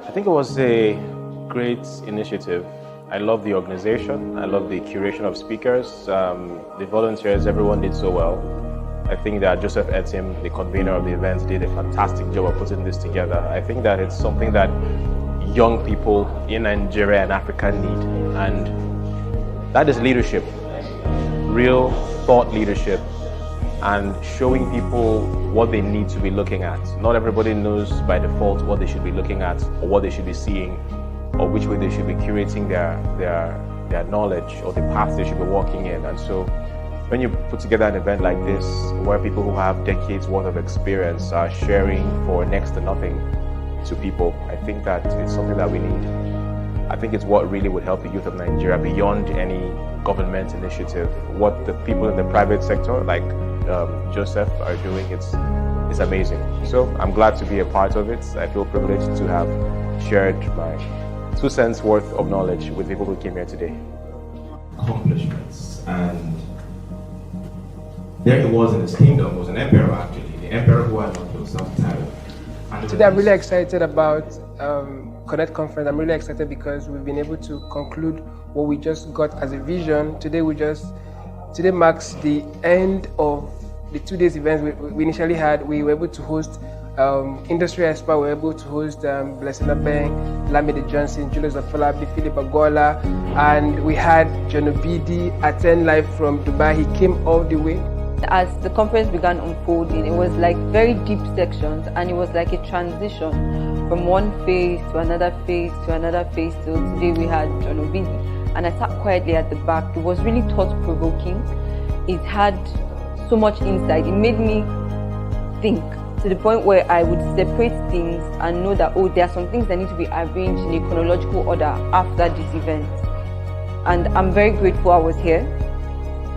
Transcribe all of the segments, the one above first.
I think it was a great initiative. I love the organization. I love the curation of speakers. The volunteers, everyone did so well. I think that Joseph Etim, the convener of the event, did a fantastic job of putting this together. I think that it's something that young people in Nigeria and Africa need, and that is leadership, real thought leadership, and showing people what they need to be looking at. Not everybody knows by default what they should be looking at or what they should be seeing or which way they should be curating their knowledge or the path they should be walking in. And so when you put together an event like this where people who have decades worth of experience are sharing for next to nothing to people, I think that it's something that we need. I think it's what really would help the youth of Nigeria beyond any government initiative. What the people in the private sector like Joseph are doing, it's amazing. So I'm glad to be a part of it. I feel privileged to have shared my 2 cents worth of knowledge with people who came here today. Accomplishments, and there he was in his kingdom, was an emperor actually, the emperor who had not killed self-titled. Today I'm really excited about Connect Conference. I'm really excited because we've been able to conclude what we just got as a vision. Today marks the end of the 2 days events we initially had. We were able to host industry expo, we were able to host Blessing Abeng, Lamide Johnson, Julius Afolabi, Philip Agola, and we had John Obidi attend live from Dubai. He came all the way. As the conference began unfolding, it was like very deep sections, and it was like a transition from one phase to another phase to another phase. Till today we had John Obidi, and I sat quietly at the back. It was really thought-provoking. It had so much insight. It made me think to the point where I would separate things and know that, oh, there are some things that need to be arranged in a chronological order after this event. And I'm very grateful I was here.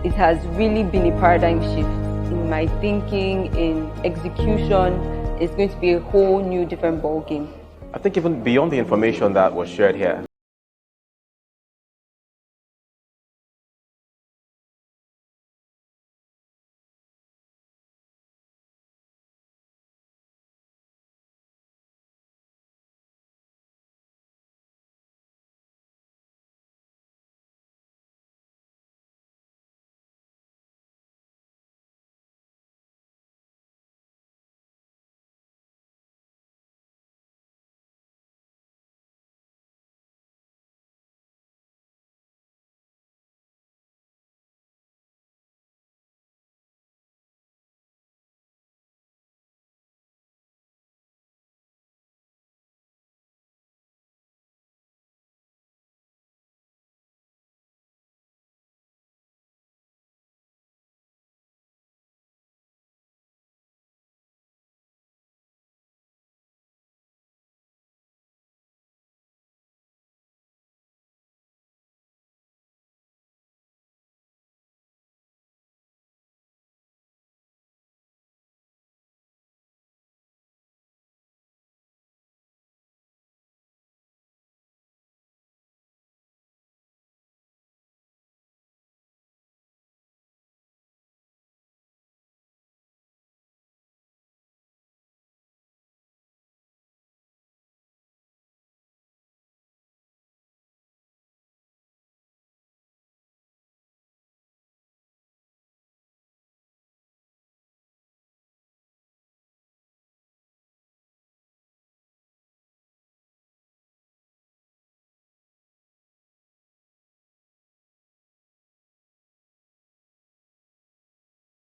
It has really been a paradigm shift in my thinking, in execution. It's going to be a whole new different ballgame. I think even beyond the information that was shared here,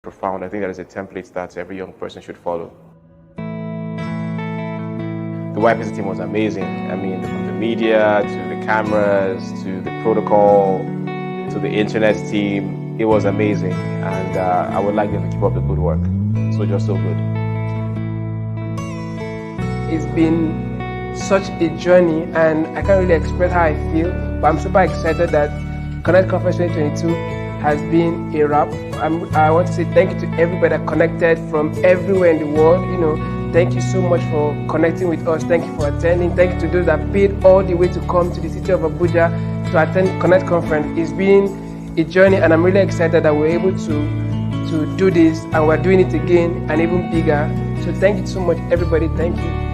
profound. I think that is a template that every young person should follow. The YPC team was amazing. I mean, from the media to the cameras to the protocol to the internet team, it was amazing. And I would like them to keep up the good work. Just so good. It's been such a journey, and I can't really express how I feel, but I'm super excited that Connect Conference 2022 has been a wrap. I want to say thank you to everybody that connected from everywhere in the world. Thank you so much for connecting with us. Thank you for attending. Thank you to those that paid all the way to come to the city of Abuja to attend Connect Conference. It's been a journey, and I'm really excited that we're able to do this, and we're doing it again and even bigger. So thank you so much, everybody. Thank you.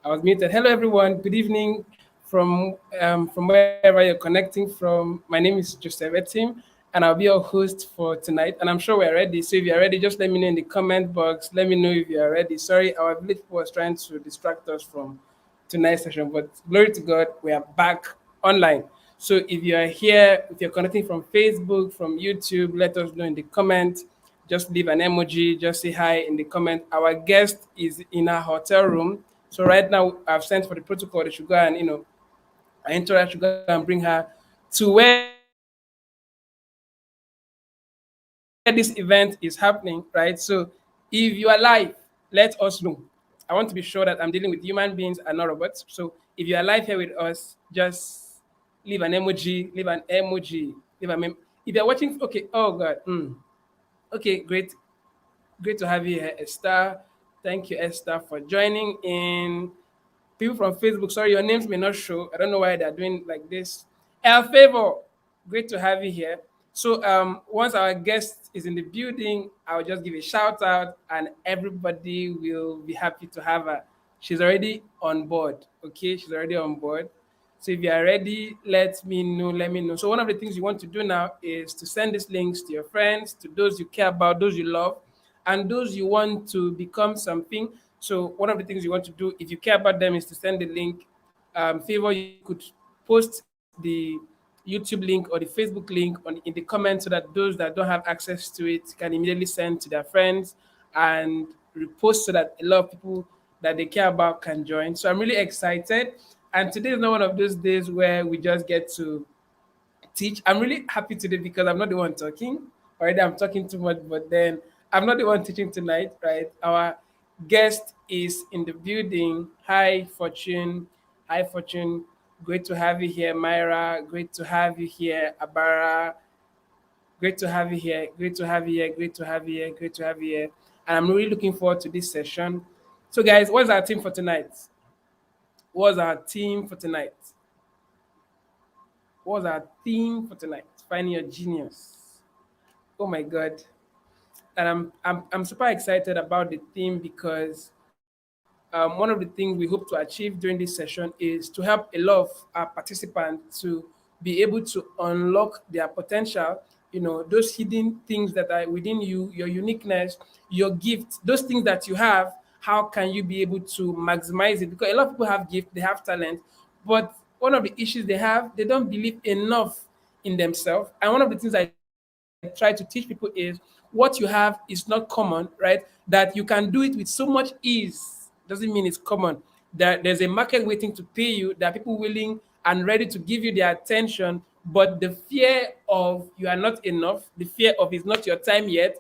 I was muted. Hello, everyone. Good evening from wherever you're connecting from. My name is Joseph Etim, and I'll be your host for tonight. And I'm sure we're ready. So if you're ready, just let me know in the comment box. Let me know if you are ready. Sorry, our village was trying to distract us from tonight's session, but glory to God, we are back online. So if you are here, if you're connecting from Facebook, from YouTube, let us know in the comment. Just leave an emoji, just say hi in the comment. Our guest is in our hotel room. So right now I've sent for the protocol. They should go and I entourage should go and bring her to where this event is happening, right? So if you are live, let us know. I want to be sure that I'm dealing with human beings and not robots. So if you are live here with us, just leave an emoji, leave an emoji, leave a if you're watching. Okay, oh God, okay, great to have you here, Esther. Thank you, Esther, for joining in. People from Facebook, sorry, your names may not show. I don't know why they're doing like this. El Favor, great to have you here. So once our guest is in the building, I'll just give a shout out and everybody will be happy to have her. She's already on board. Okay, she's already on board. So if you are ready, let me know. Let me know. So one of the things you want to do now is to send these links to your friends, to those you care about, those you love, and those you want to become something. So one of the things you want to do, if you care about them, is to send the link. Favor, you could post the YouTube link or the Facebook link in the comments so that those that don't have access to it can immediately send to their friends and repost so that a lot of people that they care about can join. So I'm really excited. And today is not one of those days where we just get to teach. I'm really happy today because I'm not the one talking. Already I'm talking too much, but then I'm not the one teaching tonight, right? Our guest is in the building. Hi, Fortune. Hi, Fortune. Great to have you here, Myra. Great to have you here, Abara. Great to have you here. Great to have you here. Great to have you here. Great to have you here. And I'm really looking forward to this session. So, guys, what's our team for tonight? What's our team for tonight? What's our theme for tonight? Finding your genius. Oh my God. And I'm super excited about the theme because one of the things we hope to achieve during this session is to help a lot of our participants to be able to unlock their potential, those hidden things that are within you, your uniqueness, your gift, those things that you have. How can you be able to maximize it? Because a lot of people have gift, they have talent, but one of the issues they have, they don't believe enough in themselves. And one of the things I try to teach people is what you have is not common, right? That you can do it with so much ease doesn't mean it's common. That there's a market waiting to pay you. There are people willing and ready to give you their attention, but the fear of you are not enough, the fear of it's not your time yet.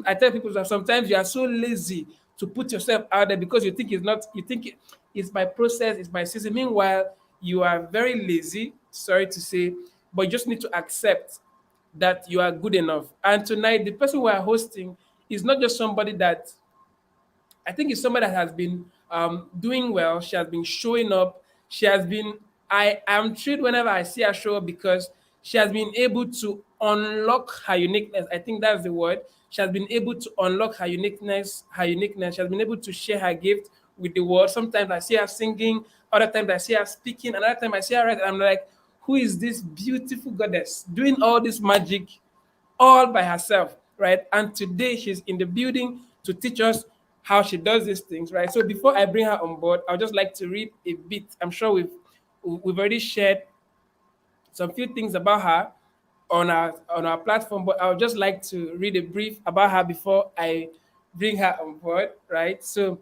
I tell people that sometimes you are so lazy to put yourself out there because you think it's not, it's my process, it's my system. Meanwhile, you are very lazy, sorry to say, but you just need to accept that you are good enough. And tonight, the person we are hosting is not just somebody that I think it's somebody that has been doing well. She has been showing up. She has been. I am thrilled whenever I see her show up because she has been able to unlock her uniqueness. I think that's the word. She has been able to unlock her uniqueness. Her uniqueness. She has been able to share her gift with the world. Sometimes I see her singing. Other times I see her speaking. Another time I see her writing. I'm like, who is this beautiful goddess doing all this magic all by herself, right? And today she's in the building to teach us how she does these things, right? So before I bring her on board, I'd just like to read a bit. I'm sure we've already shared some few things about her on our platform, but I would just like to read a brief about her before I bring her on board, right? So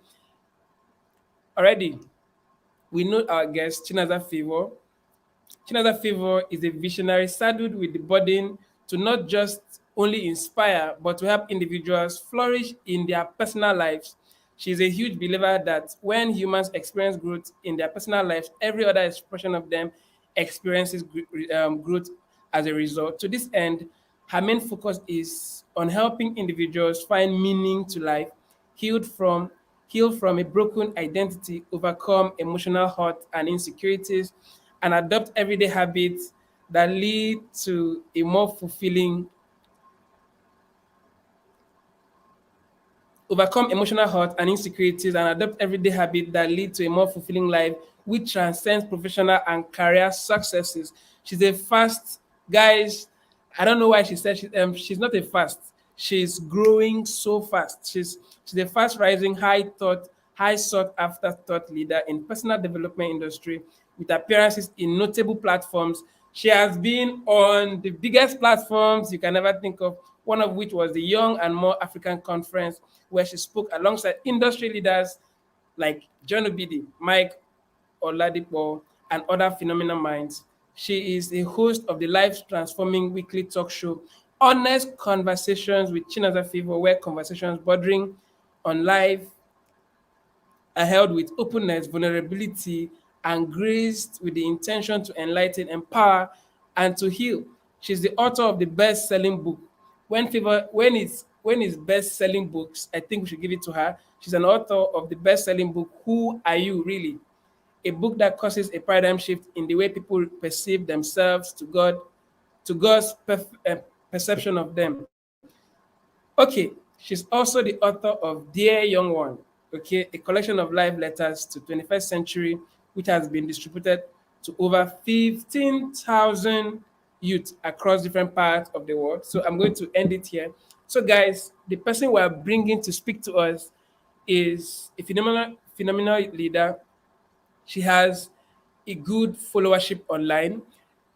already we know our guest, Chinaza Favor. Chinaza Favor is a visionary saddled with the burden to not just only inspire, but to help individuals flourish in their personal lives. She is a huge believer that when humans experience growth in their personal lives, every other expression of them experiences growth as a result. To this end, her main focus is on helping individuals find meaning to life, healed from heal from a broken identity, overcome emotional hurt and insecurities, and adopt everyday habits that lead to a more fulfilling overcome emotional hurt and insecurities, and adopt everyday habits that lead to a more fulfilling life which transcends professional and career successes. She's a fast, guys. I don't know why she said she's not a fast. She's growing so fast. She's a fast rising, high sought after thought leader in personal development industry with appearances in notable platforms. She has been on the biggest platforms you can ever think of, one of which was the Young and More African Conference, where she spoke alongside industry leaders like John Obidi, Mike Oladipo, and other phenomenal minds. She is a host of the life transforming weekly talk show, Honest Conversations with Chinaza Fever, where conversations bordering on life are held with openness, vulnerability, and grace with the intention to enlighten, empower, and to heal. She's the author of the best-selling book. When it's best-selling books, I think we should give it to her. She's an author of the best-selling book, Who Are You Really? A book that causes a paradigm shift in the way people perceive themselves to God's perception of them. Okay, she's also the author of Dear Young One, okay, a collection of live letters to 21st century, which has been distributed to over 15,000 youth across different parts of the world. So I'm going to end it here. So, guys, the person we are bringing to speak to us is a phenomenal leader. She has a good followership online.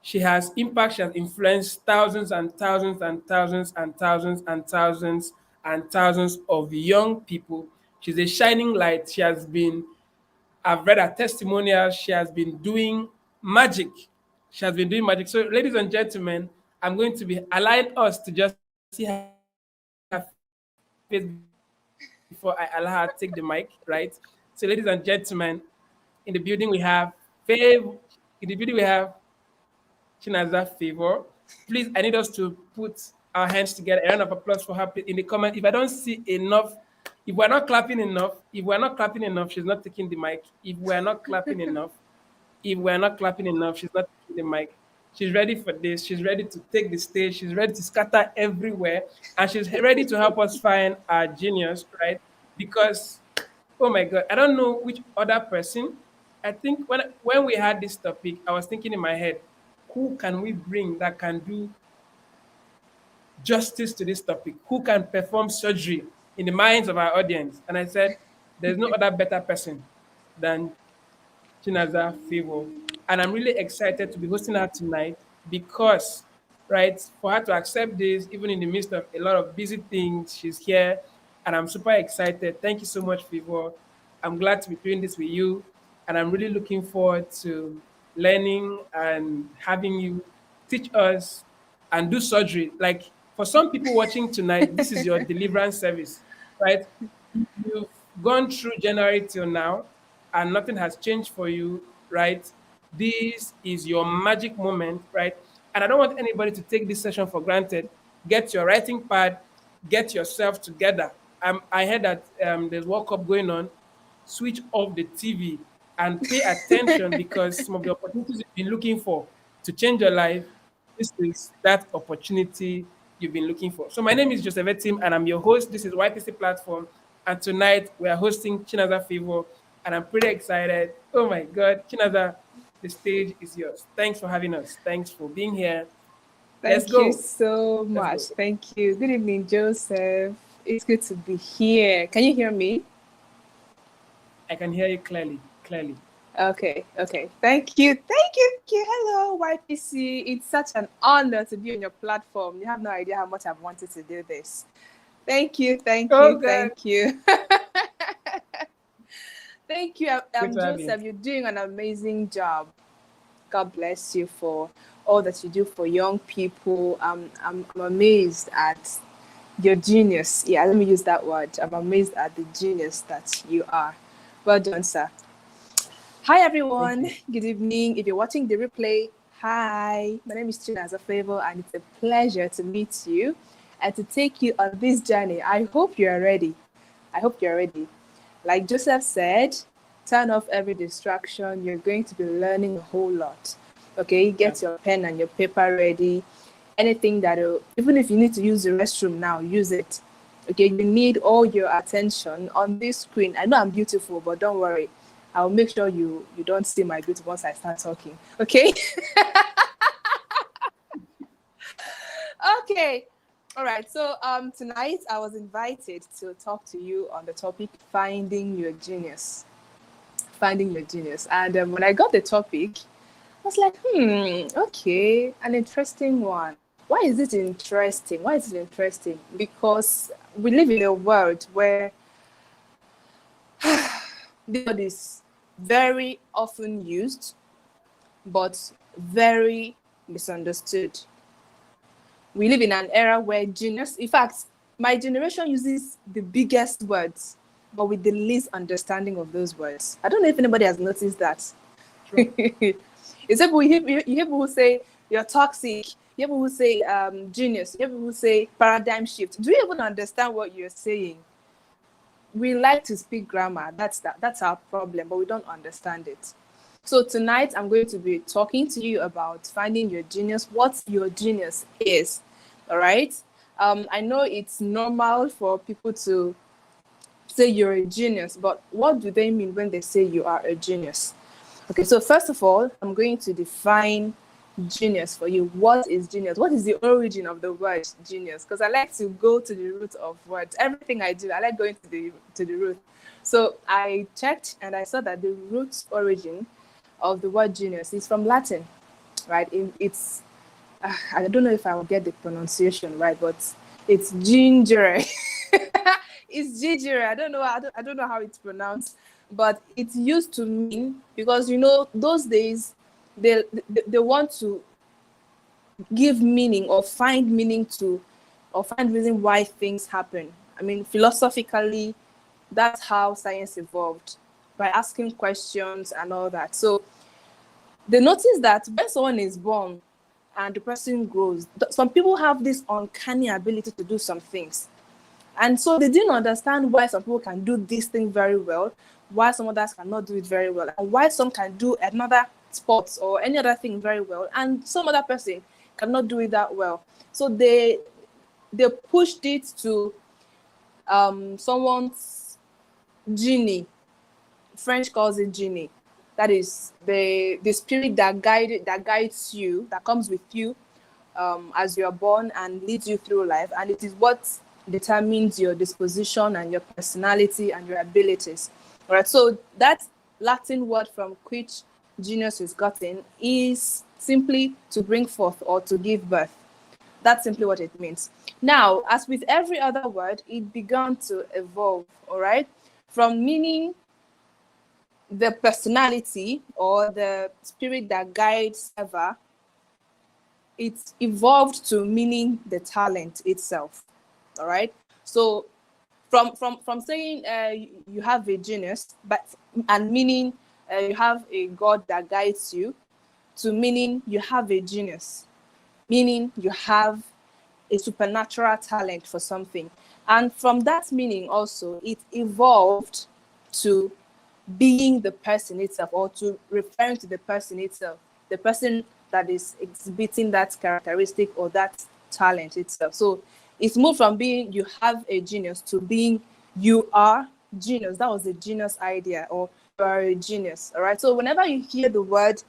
She has impact. She has influenced thousands and thousands and thousands and thousands and thousands and thousands of young people. She's a shining light. I've read her testimonials. She has been doing magic. She has been doing magic. So, ladies and gentlemen, I'm going to be allowing us to just see her face before I allow her to take the mic, right? So, ladies and gentlemen, in the building we have in the building we have Chinaza Favor. Please, I need us to put our hands together. A round of applause for her in the comment. If I don't see enough, if we're not clapping enough, she's not taking the mic. If we're not clapping enough, she's not taking the mic. She's ready for this. She's ready to take the stage. She's ready to scatter everywhere. And she's ready to help us find our genius, right? Because, oh my God, I don't know which other person. I think when we had this topic, I was thinking in my head, who can we bring that can do justice to this topic? Who can perform surgery in the minds of our audience? And I said, there's no other better person than Chinaza Favor. And I'm really excited to be hosting her tonight because, right, for her to accept this, even in the midst of a lot of busy things, she's here. And I'm super excited. Thank you so much, Favor. I'm glad to be doing this with you. And I'm really looking forward to learning and having you teach us and do surgery. Like for some people watching tonight, this is your deliverance service, right? You've gone through January till now and nothing has changed for you, right? This is your magic moment, right? And I don't want anybody to take this session for granted. Get your writing pad, get yourself together. I heard that there's World Cup going on. Switch off the TV and pay attention because some of the opportunities you've been looking for to change your life, this is that opportunity you've been looking for. So my name is Joseph Etim and I'm your host. This is YPC Platform. And tonight we are hosting Chinaza Favor and I'm pretty excited. Oh my God, Chinaza, the stage is yours. Thanks for having us. Thanks for being here. Thank you so much. Thank you. Good evening, Joseph. It's good to be here. Can you hear me? I can hear you clearly. Okay. Thank you. Hello, YPC. It's such an honor to be on your platform. You have no idea how much I've wanted to do this. Thank you. Thank you. Thank you. Joseph, you're doing an amazing job. God bless you for all that you do for young people. I'm amazed at your genius. Yeah, let me use that word. I'm amazed at the genius that you are. Well done, sir. Hi, everyone. Good evening. If you're watching the replay, hi. My name is Chinaza Favor, and it's a pleasure to meet you and to take you on this journey. I hope you're ready. Like Joseph said, turn off every distraction. You're going to be learning a whole lot. Okay, get your pen and your paper ready. Anything even if you need to use the restroom now, use it. Okay, you need all your attention on this screen. I know I'm beautiful, but don't worry. I'll make sure you don't see my beauty once I start talking. Okay? Okay. All right. So tonight I was invited to talk to you on the topic finding your genius. Finding your genius. And when I got the topic, I was like, okay, an interesting one. Why is it interesting? Why is it interesting? Because we live in a world where the word is very often used, but very misunderstood. We live in an era where genius, in fact, my generation uses the biggest words, but with the least understanding of those words. I don't know if anybody has noticed that. It's people, you hear people who say you're toxic, you hear people who say genius, you hear people who say paradigm shift. Do you even understand what you're saying? We like to speak grammar. That's our problem, but we don't understand it. So tonight I'm going to be talking to you about finding your genius, what your genius is. All right. I know it's normal for people to say you're a genius, but what do they mean when they say you are a genius? Okay, so first of all, I'm going to define genius for you. What is genius? What is the origin of the word genius? Because I like to go to the root of words. Everything I do, I like going to the root. So I checked and I saw that the root origin of the word genius is from Latin, right? It's I don't know if I will get the pronunciation right, but it's ginger. It's ginger. I don't know how it's pronounced, but it's used to mean, because those days they want to give meaning or find meaning to, or find reason why things happen. I mean, philosophically, that's how science evolved, by asking questions and all that. So they notice that when someone is born and the person grows, some people have this uncanny ability to do some things. And so they didn't understand why some people can do this thing very well, why some others cannot do it very well, and why some can do another sport or any other thing very well, and some other person cannot do it that well. So they pushed it to someone's genie. French calls it genie. That is the spirit that guides you, that comes with you as you are born and leads you through life, and it is what determines your disposition and your personality and your abilities. All right. So that Latin word from which genius is gotten is simply to bring forth or to give birth. That's simply what it means. Now, as with every other word, it began to evolve. All right, from meaning the personality or the spirit that guides ever, it evolved to meaning the talent itself. All right. So from saying you have a genius, and meaning you have a God that guides you, to meaning you have a genius, meaning you have a supernatural talent for something. And from that meaning also, it evolved to being the person itself, or to referring to the person itself, the person that is exhibiting that characteristic or that talent itself. So it's moved from being you have a genius to being you are genius. That was the genius idea, or you are a genius. All right. So whenever you hear the word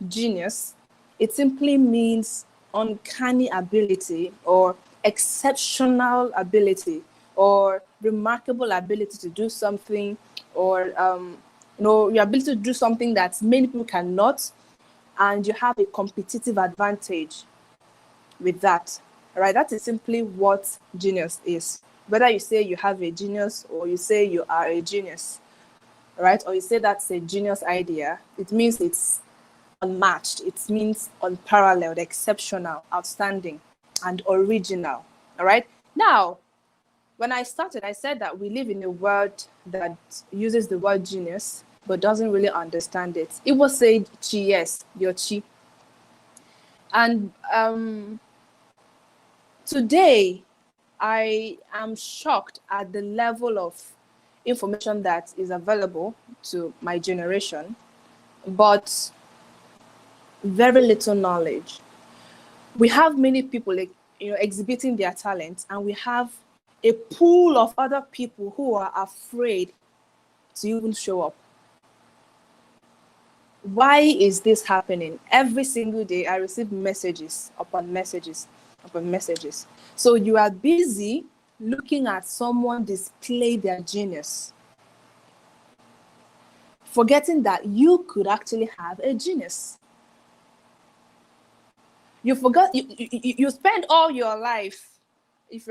genius, it simply means uncanny ability, or exceptional ability, or remarkable ability to do something, or your ability to do something that many people cannot, and you have a competitive advantage with that. All right, that is simply what genius is. Whether you say you have a genius or you say you are a genius, right, or you say that's a genius idea, it means it's unmatched. It means unparalleled, exceptional, outstanding, and original. All right. Now, when I started, I said that we live in a world that uses the word genius but doesn't really understand it. It was said chi, yes, your chi. And today, I am shocked at the level of information that is available to my generation, but very little knowledge. We have many people exhibiting their talents, and we have a pool of other people who are afraid to even show up. Why is this happening? Every single day I receive messages upon messages upon messages. So you are busy looking at someone display their genius, forgetting that you could actually have a genius. You forgot, you spend all your life, if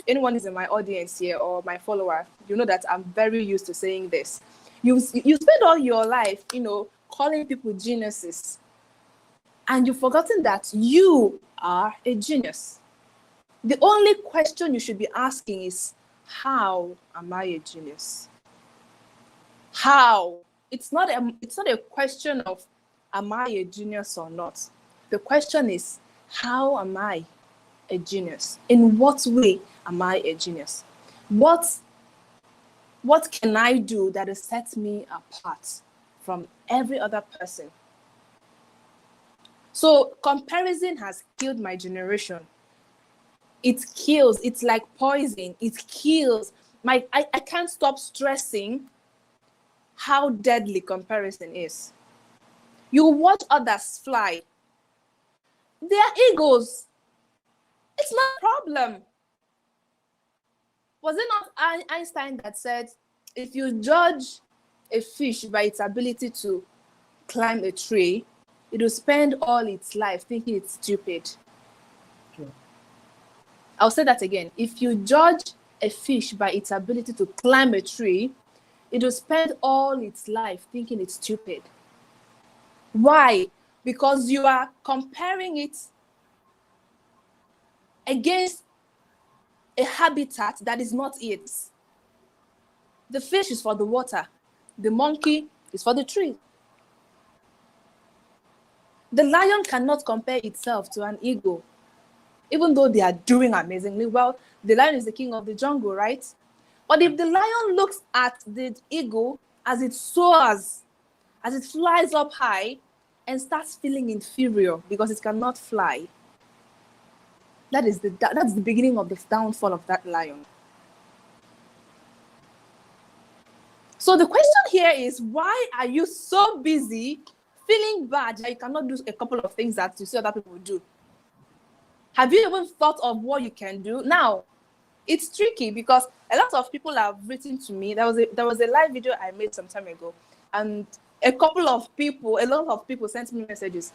anyone is in my audience here or my follower, you know that I'm very used to saying this. You spend all your life, calling people geniuses, and you've forgotten that you are a genius. The only question you should be asking is, how am I a genius? How? It's not a question of, am I a genius or not? The question is, how am I a genius? In what way am I a genius? What can I do that will set me apart from every other person? So comparison has killed my generation. It kills. It's like poison. It kills. I can't stop stressing how deadly comparison is. You watch others fly. Their egos. It's not a problem. Was it not Einstein that said, if you judge a fish by its ability to climb a tree, it will spend all its life thinking it's stupid? True. I'll say that again. If you judge a fish by its ability to climb a tree, it will spend all its life thinking it's stupid. Why? Because you are comparing it against a habitat that is not its. The fish is for the water. The monkey is for the tree. The lion cannot compare itself to an eagle, even though they are doing amazingly well. The lion is the king of the jungle, right? But if the lion looks at the eagle as it soars, as it flies up high, and starts feeling inferior because it cannot fly, that's the beginning of the downfall of that lion. So the question here is, why are you so busy feeling bad that you cannot do a couple of things that you see other people do? Have you even thought of what you can do? Now, it's tricky because a lot of people have written to me. There was a live video I made some time ago, and a lot of people sent me messages.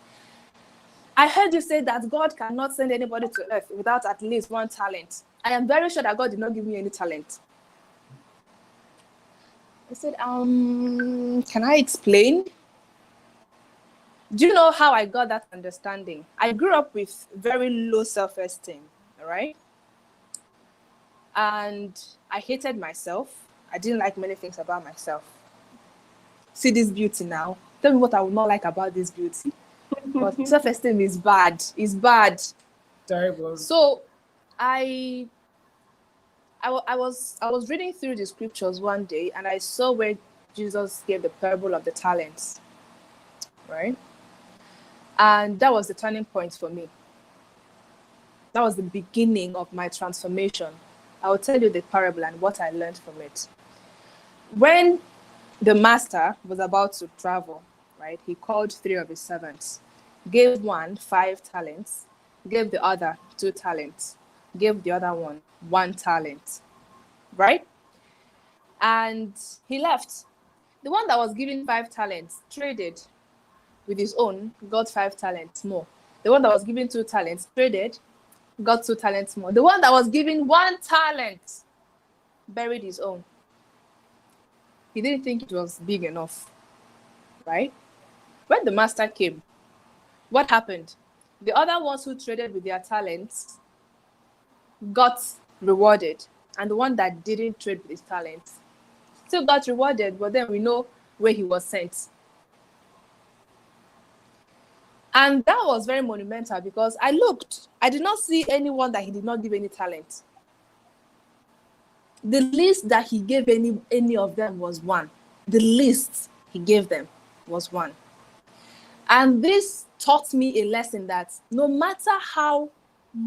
I heard you say that God cannot send anybody to earth without at least one talent. I am very sure that God did not give me any talent. I said, can I explain? Do you know how I got that understanding? I grew up with very low self-esteem, all right? And I hated myself. I didn't like many things about myself. See this beauty now. Tell me what I would not like about this beauty. But self-esteem is bad. It's bad. Terrible. So I was reading through the scriptures one day, and I saw where Jesus gave the parable of the talents, right? And that was the turning point for me. That was the beginning of my transformation. I will tell you the parable and what I learned from it. When the master was about to travel, right, he called 3 of his servants, gave one 5 talents, gave the other 2 talents, gave the other one 1 talent, right? And he left. The one that was given 5 talents traded with his own, got 5 talents more. The one that was given 2 talents traded, got 2 talents more. The one that was given 1 talent buried his own. He didn't think it was big enough, right? When the master came, what happened? The other ones who traded with their talents got rewarded, and the one that didn't trade with his talents still got rewarded, but then we know where he was sent. And that was very monumental because I looked. I did not see anyone that he did not give any talent. The least that he gave any of them was 1. The least he gave them was 1. And this taught me a lesson that no matter how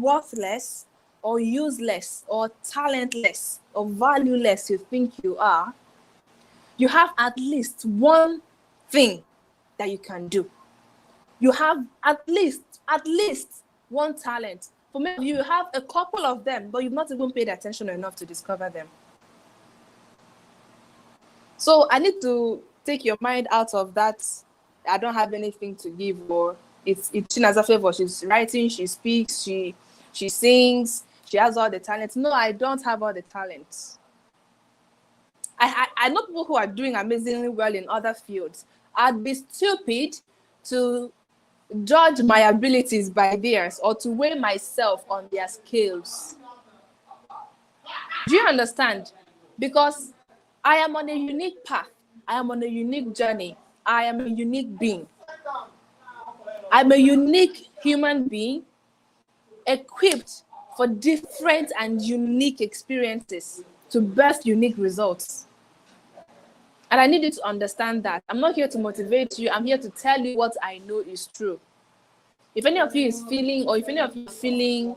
worthless or useless or talentless or valueless you think you are, you have at least one thing that you can do. You have at least one talent. For many of you, you have a couple of them, but you've not even paid attention enough to discover them. So I need to take your mind out of that. I don't have anything to give, or it's as a favor. She's writing, she speaks, she sings, she has all the talents. No, I don't have all the talents. I know people who are doing amazingly well in other fields. I'd be stupid to judge my abilities by theirs or to weigh myself on their scales. Do you understand? Because I am on a unique path. I am on a unique journey. I am a unique being. I'm a unique human being equipped for different and unique experiences to birth unique results. And I need you to understand that. I'm not here to motivate you. I'm here to tell you what I know is true. If any of you is feeling, or if any of you is feeling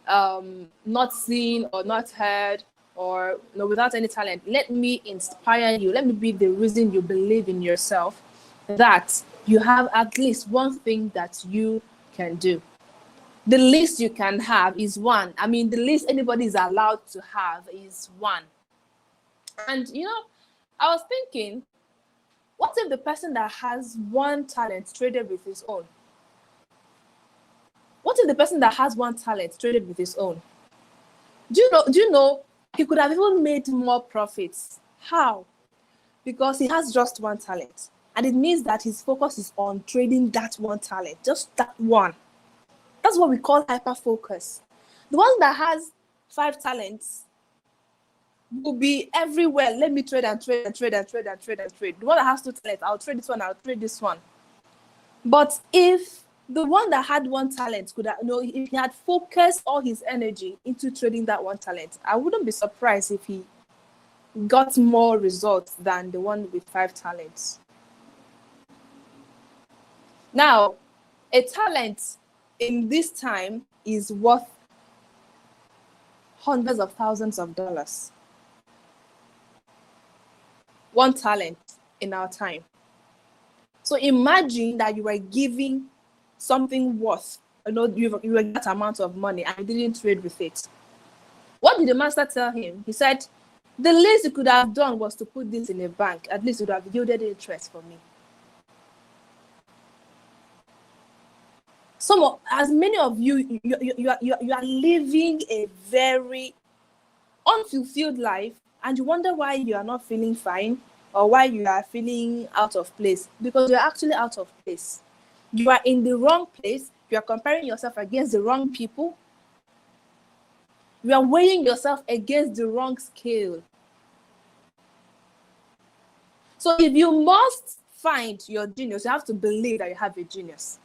not seen or not heard, or without any talent, let me inspire you. Let me be the reason you believe in yourself, that you have at least one thing that you can do. The least you can have is one. I mean, the least anybody is allowed to have is one. And I was thinking, what if the person that has one talent traded with his own? What if the person that has one talent traded with his own? Do you know he could have even made more profits? How? Because he has just one talent. And it means that his focus is on trading that one talent, just that one. That's what we call hyper-focus. The one that has 5 talents will be everywhere. Let me trade and trade and trade and trade and trade and trade. The one that has 2 talents, I'll trade this one, I'll trade this one. But if the one that had one talent could have, if he had focused all his energy into trading that one talent, I wouldn't be surprised if he got more results than the one with 5 talents. Now, a talent in this time is worth hundreds of thousands of dollars. One talent in our time. So imagine that you were giving something worth, you were that amount of money and you didn't trade with it. What did the master tell him? He said, the least you could have done was to put this in a bank. At least it would have yielded interest for me. As many of you are living a very unfulfilled life, and you wonder why you are not feeling fine or why you are feeling out of place, because you're actually out of place. You are in the wrong place. You are comparing yourself against the wrong people. You are weighing yourself against the wrong scale. So if you must find your genius, you have to believe that you have a genius.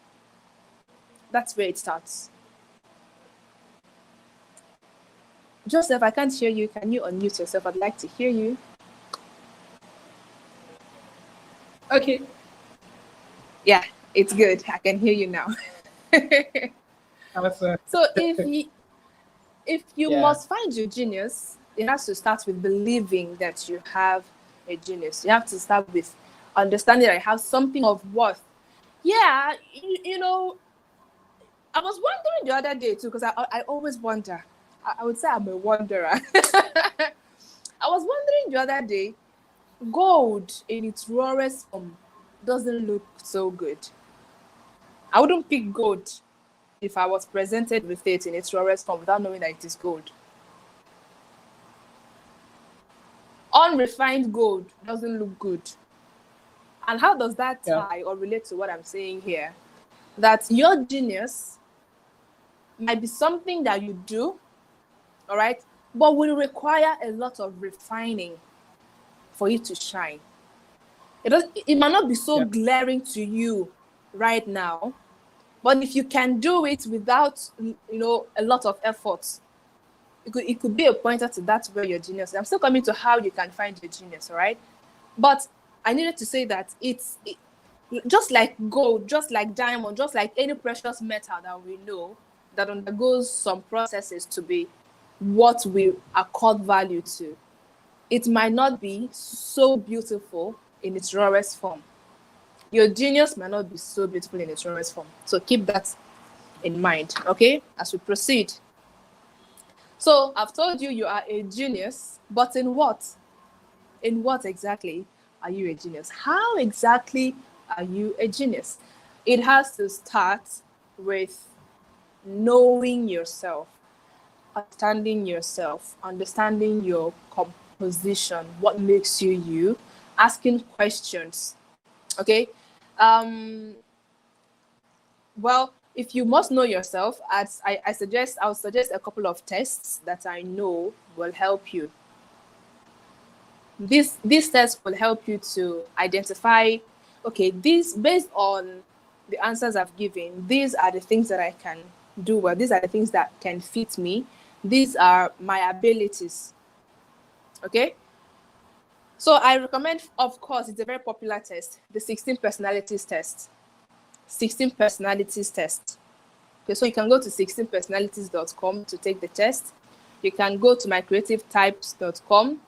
That's where it starts. Joseph, I can't hear you. Can you unmute yourself? I'd like to hear you. Okay. Yeah, it's good. I can hear you now. So if you must find your genius, it has to start with believing that you have a genius. You have to start with understanding that you have something of worth. Yeah, I was wondering the other day too, because I always wonder. I would say I'm a wanderer. I was wondering the other day, gold in its rawest form doesn't look so good. I wouldn't pick gold if I was presented with it in its rawest form without knowing that it is gold. Unrefined gold doesn't look good. And how does that tie or relate to what I'm saying here? That your genius might be something that you do, all right, but will require a lot of refining for it to shine. It might not be so glaring to you right now, but if you can do it without, a lot of effort, it could be a pointer to that's where your genius is. I'm still coming to how you can find your genius, all right? But I needed to say that it's just like gold, just like diamond, just like any precious metal that we know, that undergoes some processes to be what we accord value to, it might not be so beautiful in its rawest form. Your genius might not be so beautiful in its rawest form. So keep that in mind, okay, as we proceed. So I've told you you are a genius, but in what? In what exactly are you a genius? How exactly are you a genius? It has to start with knowing yourself, understanding yourself, understanding your composition, what makes you you, asking questions. Okay. Well, if you must know yourself, I would suggest a couple of tests that I know will help you. These tests will help you to identify, okay, these, based on the answers I've given, these are the things that I can do well. These are the things that can fit me. These are my abilities. Okay. So I recommend, of course, it's a very popular test, the 16 personalities test. 16 personalities test. Okay, so you can go to 16personalities.com to take the test. You can go to mycreativetypes.com.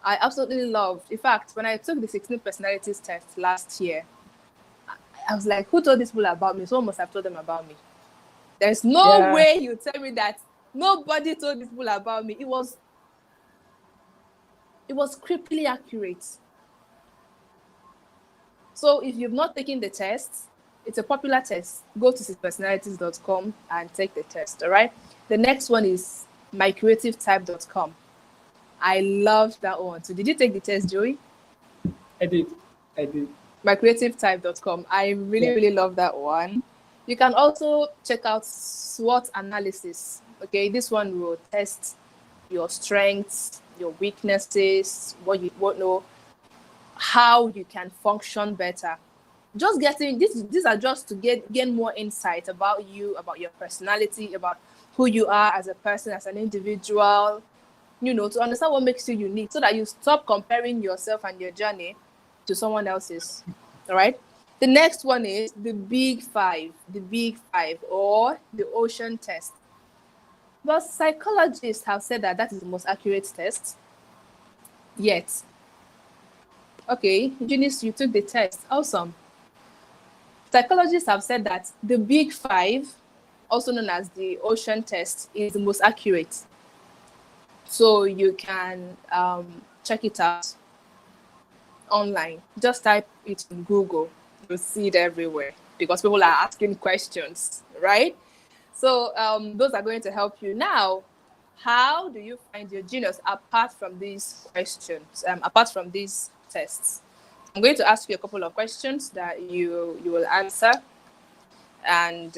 I absolutely loved, in fact, when I took the 16 personalities test last year, I was like, who told these people about me? Someone must have told them about me. There's no way you tell me that nobody told these people about me. It was creepily accurate. So if you've not taken the test, it's a popular test. Go to 6personalities.com and take the test, all right? The next one is mycreativetype.com. I love that one. So did you take the test, Joey? I did. Mycreativetype.com. I really love that one. You can also check out SWOT analysis. Okay, this one will test your strengths, your weaknesses, how you can function better. Just getting these are just to gain more insight about you, about your personality, about who you are as a person, as an individual, to understand what makes you unique, so that you stop comparing yourself and your journey to someone else's. All right. The next one is the Big Five, or the Ocean test. But psychologists have said that is the most accurate test yet. Okay, Eunice, you took the test. Awesome. Psychologists have said that the Big Five, also known as the Ocean test, is the most accurate. So you can check it out online. Just type it in Google. You'll see it everywhere because people are asking questions, right? So those are going to help you. Now, how do you find your genius apart from these questions, apart from these tests? I'm going to ask you a couple of questions that you will answer, and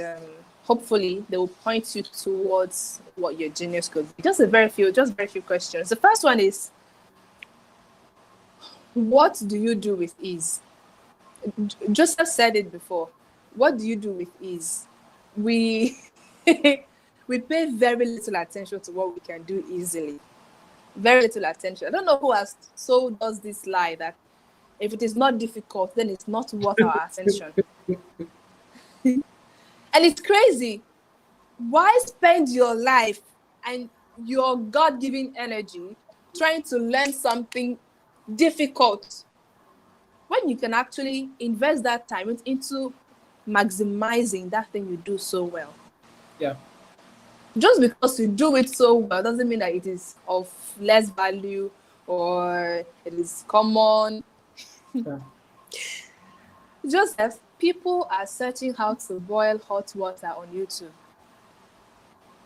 hopefully they will point you towards what your genius could be. Just very few questions. The first one is, what do you do with ease? Joseph said it before. What do you do with ease? We we pay very little attention to what we can do easily. Very little attention. I don't know who has sold us this lie that if it is not difficult, then it's not worth our attention. And it's crazy. Why spend your life and your God-given energy trying to learn something difficult when you can actually invest that time into maximizing that thing you do so well? Yeah. Just because you do it so well doesn't mean that it is of less value or it is common. Yeah. Joseph, people are searching how to boil hot water on YouTube.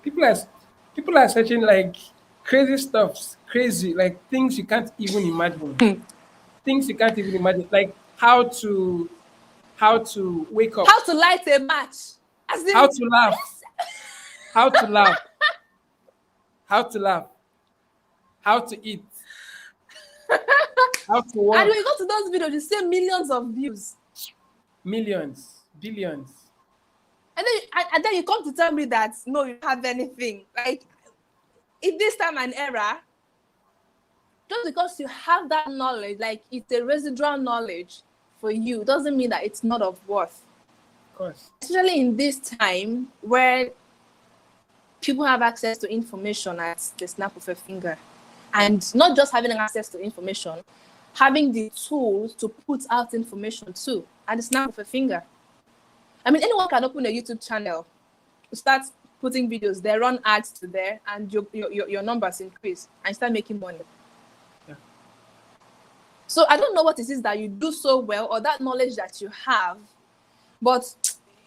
People are searching like crazy stuffs, like things you can't even imagine. Things you can't even imagine, like how to wake up, how to light a match, how to laugh, how to laugh, how to eat, how to walk. And when you go to those videos, you see millions of views, millions, billions. And then you come to tell me that no, you don't have anything. Like in this time and era, just because you have that knowledge, like it's a residual knowledge for you, doesn't mean that it's not of worth. Of course. Especially in this time where people have access to information at the snap of a finger. And not just having access to information, having the tools to put out information too at the snap of a finger. I mean, anyone can open a YouTube channel, start putting videos there, run ads to there, and your numbers increase and start making money. Yeah. So I don't know what it is that you do so well, or that knowledge that you have, but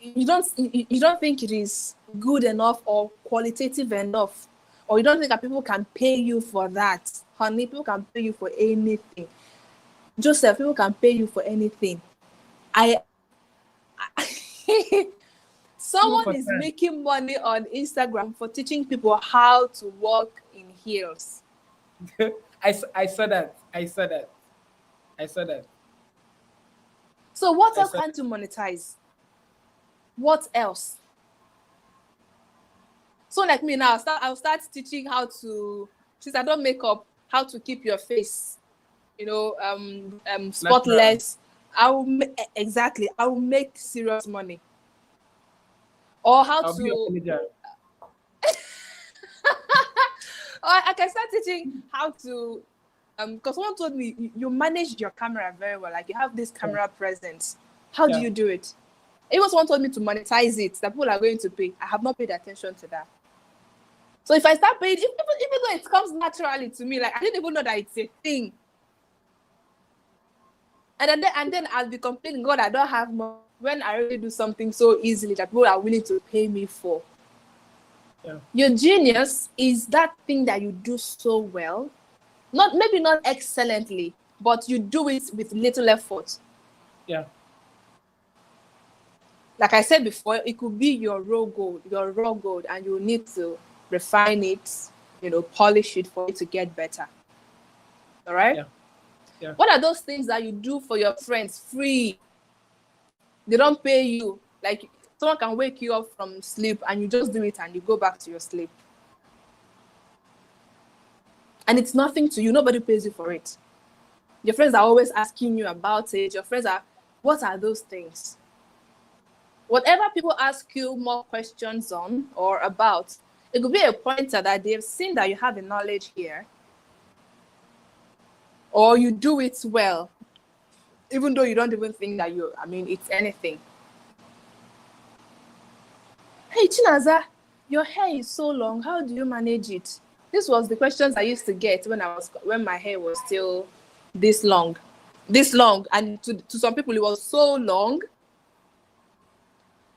you don't think it is good enough or qualitative enough, or you don't think that people can pay you for that. Honey, people can pay you for anything. Joseph, people can pay you for anything. Someone is making money on Instagram for teaching people how to walk in heels. I saw that. So what else can't you monetize? What else? So like me now, I'll start teaching how to, since I don't make up, how to keep your face, spotless. I will make serious money. Or how I'll be to. or I can start teaching how to, because someone told me you manage your camera very well, like you have this camera presence. How do you do it? Even someone told me to monetize it, that people are going to pay. I have not paid attention to that. So if I start paying, even though it comes naturally to me, like I didn't even know that it's a thing. And then I'll be complaining, God, I don't have money, when I really do something so easily that people are willing to pay me for. Yeah. Your genius is that thing that you do so well, maybe not excellently, but you do it with little effort. Yeah. Like I said before, it could be your raw gold, and you need to refine it, polish it for it to get better. All right? Yeah. Yeah. What are those things that you do for your friends free? They don't pay you. Like someone can wake you up from sleep and you just do it and you go back to your sleep. And it's nothing to you. Nobody pays you for it. Your friends are always asking you about it. What are those things? Whatever people ask you more questions on or about, it could be a pointer that they've seen that you have the knowledge here, or you do it well, even though you don't even think that it's anything. Hey, Chinaza, your hair is so long. How do you manage it? This was the questions I used to get when my hair was still this long. And to some people, it was so long.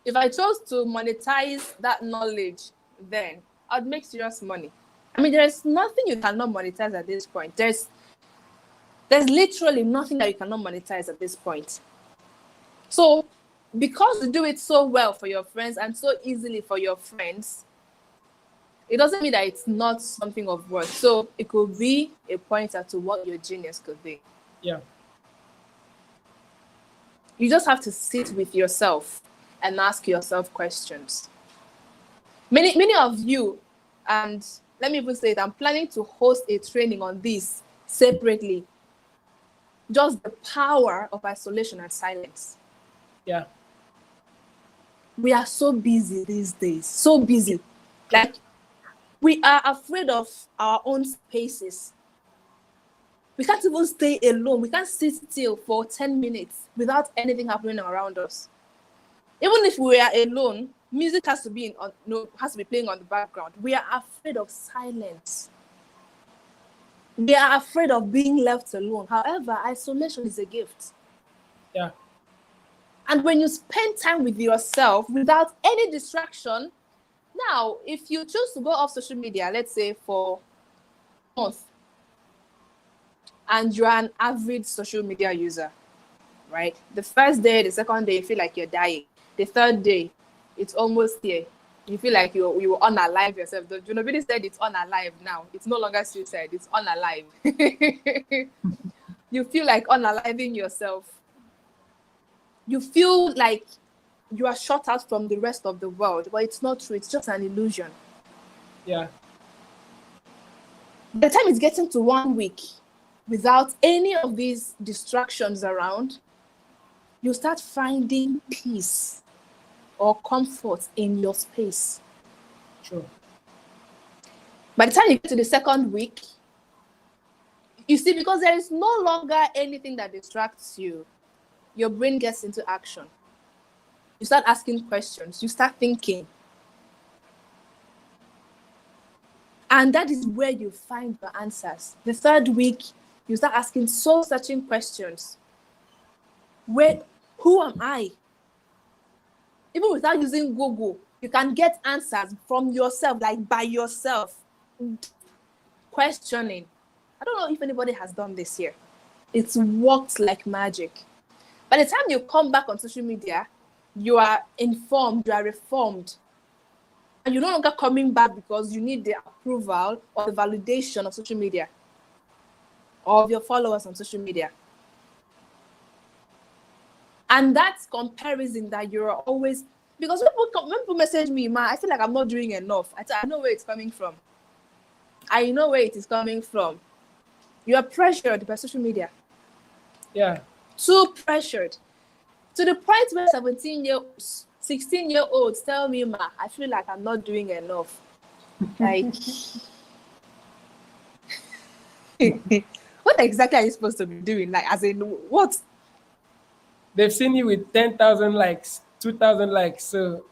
If I chose to monetize that knowledge, then I'd make serious money. I mean, there's nothing you cannot monetize at this point. There's literally nothing that you cannot monetize at this point. So, because you do it so well for your friends and so easily for your friends, it doesn't mean that it's not something of worth. So, it could be a pointer to what your genius could be. Yeah. You just have to sit with yourself and ask yourself questions. Many of you, and let me even say it, I'm planning to host a training on this separately. Just the power of isolation and silence. Yeah. We are so busy these days, so busy. Like, we are afraid of our own spaces. We can't even stay alone. We can't sit still for 10 minutes without anything happening around us. Even if we are alone, music has to be playing on the background. We are afraid of silence. We are afraid of being left alone. However, isolation is a gift. Yeah. And when you spend time with yourself without any distraction, now, if you choose to go off social media, let's say for a month, and you're an average social media user, right? The first day, the second day, you feel like you're dying. The third day, it's almost here. You feel like you were unalive yourself. The Junobidi said it's unalive now. It's no longer suicide, it's unalive. You feel like unaliving yourself. You feel like you are shut out from the rest of the world, but it's not true. It's just an illusion. Yeah. By the time it's getting to 1 week without any of these distractions around, you start finding peace or comfort in your space. True. By the time you get to the second week, you see, because there is no longer anything that distracts you, your brain gets into action. You start asking questions, you start thinking. And that is where you find your answers. The third week, you start asking soul-searching questions. Who am I? Even without using Google, you can get answers from yourself, like by yourself. Questioning. I don't know if anybody has done this here. It's worked like magic. By the time you come back on social media, you are informed, you are reformed. And you're no longer coming back because you need the approval or the validation of social media or of your followers on social media. And that's comparison that you're always, because when people message me, man, I feel like I'm not doing enough. I know where it's coming from. I know where it is coming from. You are pressured by social media. Yeah. Too pressured. To the point where 16-year-olds tell me, ma, I feel like I'm not doing enough. Like, what exactly are you supposed to be doing? Like, as in, what? They've seen you with 10,000 likes, 2,000 likes. So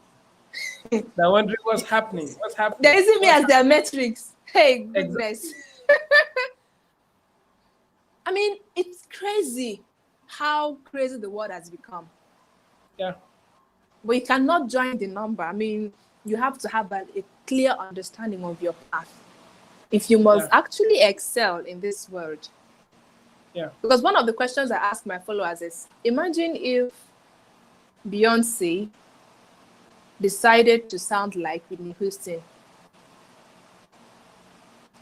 they're wondering what's happening. What's happening? They're using me as their metrics. Hey, goodness. Exactly. I mean, it's crazy how crazy the world has become. Yeah. But you cannot join the number. I mean, you have to have a clear understanding of your path if you must actually excel in this world. Yeah. Because one of the questions I ask my followers is, imagine if Beyonce decided to sound like Whitney Houston.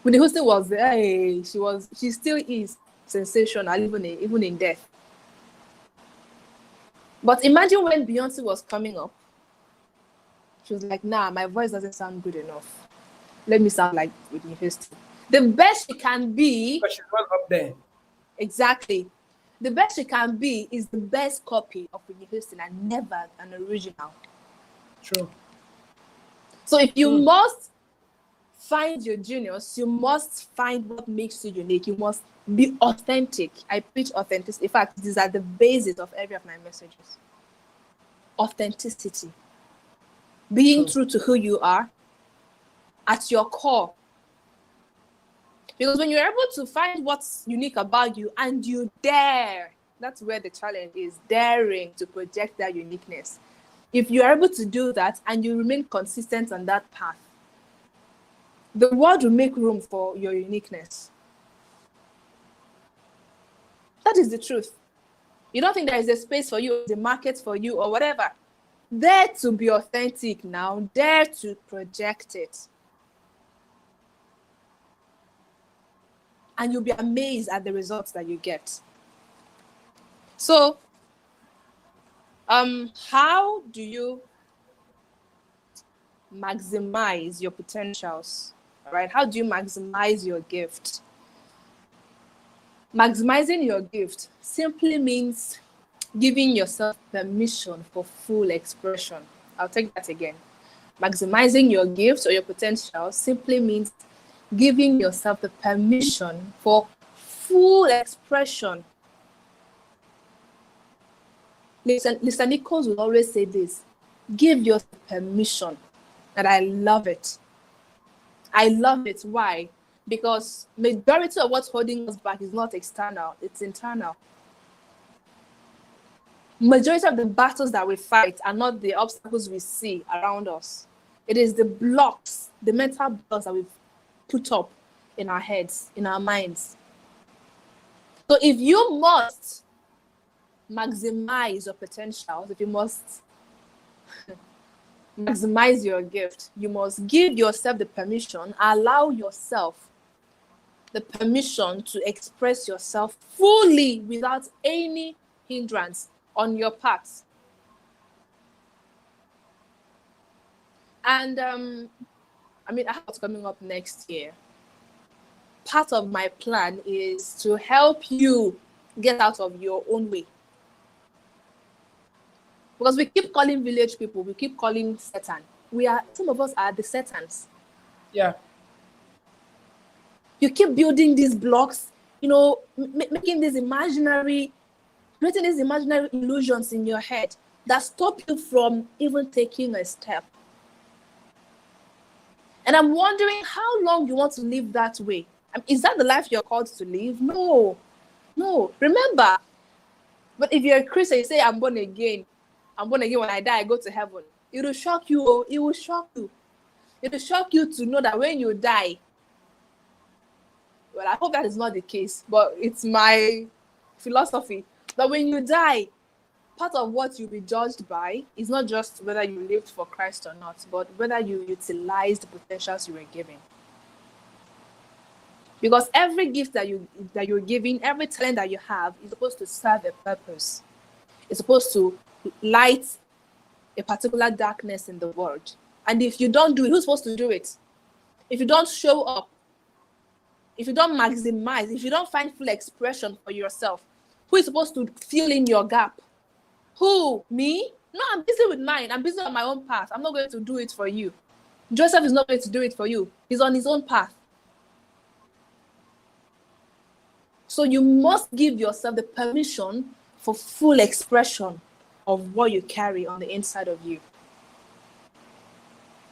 Whitney Houston was there. Hey, she still is sensational, even in death. But imagine when Beyonce was coming up, she was like, nah, my voice doesn't sound good enough. Let me sound like Whitney Houston. The best she can be. But she's one up there. Exactly. The best she can be is the best copy of Whitney Houston and never an original. True. So if you must find your genius, you must find what makes you unique. You must be authentic. I preach authenticity. In fact, these are the basis of every of my messages. Authenticity. Being true to who you are at your core. Because when you're able to find what's unique about you and you dare, that's where the challenge is, daring to project that uniqueness. If you're able to do that and you remain consistent on that path, the world will make room for your uniqueness. That is the truth. You don't think there is a space for you, the market for you, or whatever. Dare to be authentic now. Dare to project it. And you'll be amazed at the results that you get. So, how do you maximize your potentials? All right? How do you maximize your gift? Maximizing your gift simply means giving yourself permission for full expression. I'll take that again. Maximizing your gifts or your potential simply means giving yourself the permission for full expression. Listen, Nichols will always say this: give yourself permission. And I love it. I love it. Why? Because majority of what's holding us back is not external, it's internal. Majority of the battles that we fight are not the obstacles we see around us. It is the blocks, the mental blocks that we've put up in our heads, in our minds. So if you must maximize your potentials, if you must maximize your gift, you must give yourself the permission, allow yourself the permission to express yourself fully without any hindrance on your path. And I have what's coming up next year. Part of my plan is to help you get out of your own way. Because we keep calling village people, we keep calling Satan. Some of us are the Satans. Yeah. You keep building these blocks, you know, making these imaginary, creating these imaginary illusions in your head that stop you from even taking a step. And I'm wondering how long you want to live that way. Is that the life you're called to live? No. Remember, but if you're a Christian, you say, I'm born again. I'm born again. When I die, I go to heaven. It will shock you. Oh, it will shock you. It will shock you to know that when you die, well, I hope that is not the case, but it's my philosophy that when you die, part of what you'll be judged by is not just whether you lived for Christ or not, but whether you utilized the potentials you were given. Because every gift that you're giving, every talent that you have is supposed to serve a purpose. It's supposed to light a particular darkness in the world. And if you don't do it, who's supposed to do it? If you don't show up, if you don't maximize, if you don't find full expression for yourself, who is supposed to fill in your gap? Who? Me? No, I'm busy with mine. I'm busy on my own path. I'm not going to do it for you. Joseph is not going to do it for you. He's on his own path. So you must give yourself the permission for full expression of what you carry on the inside of you.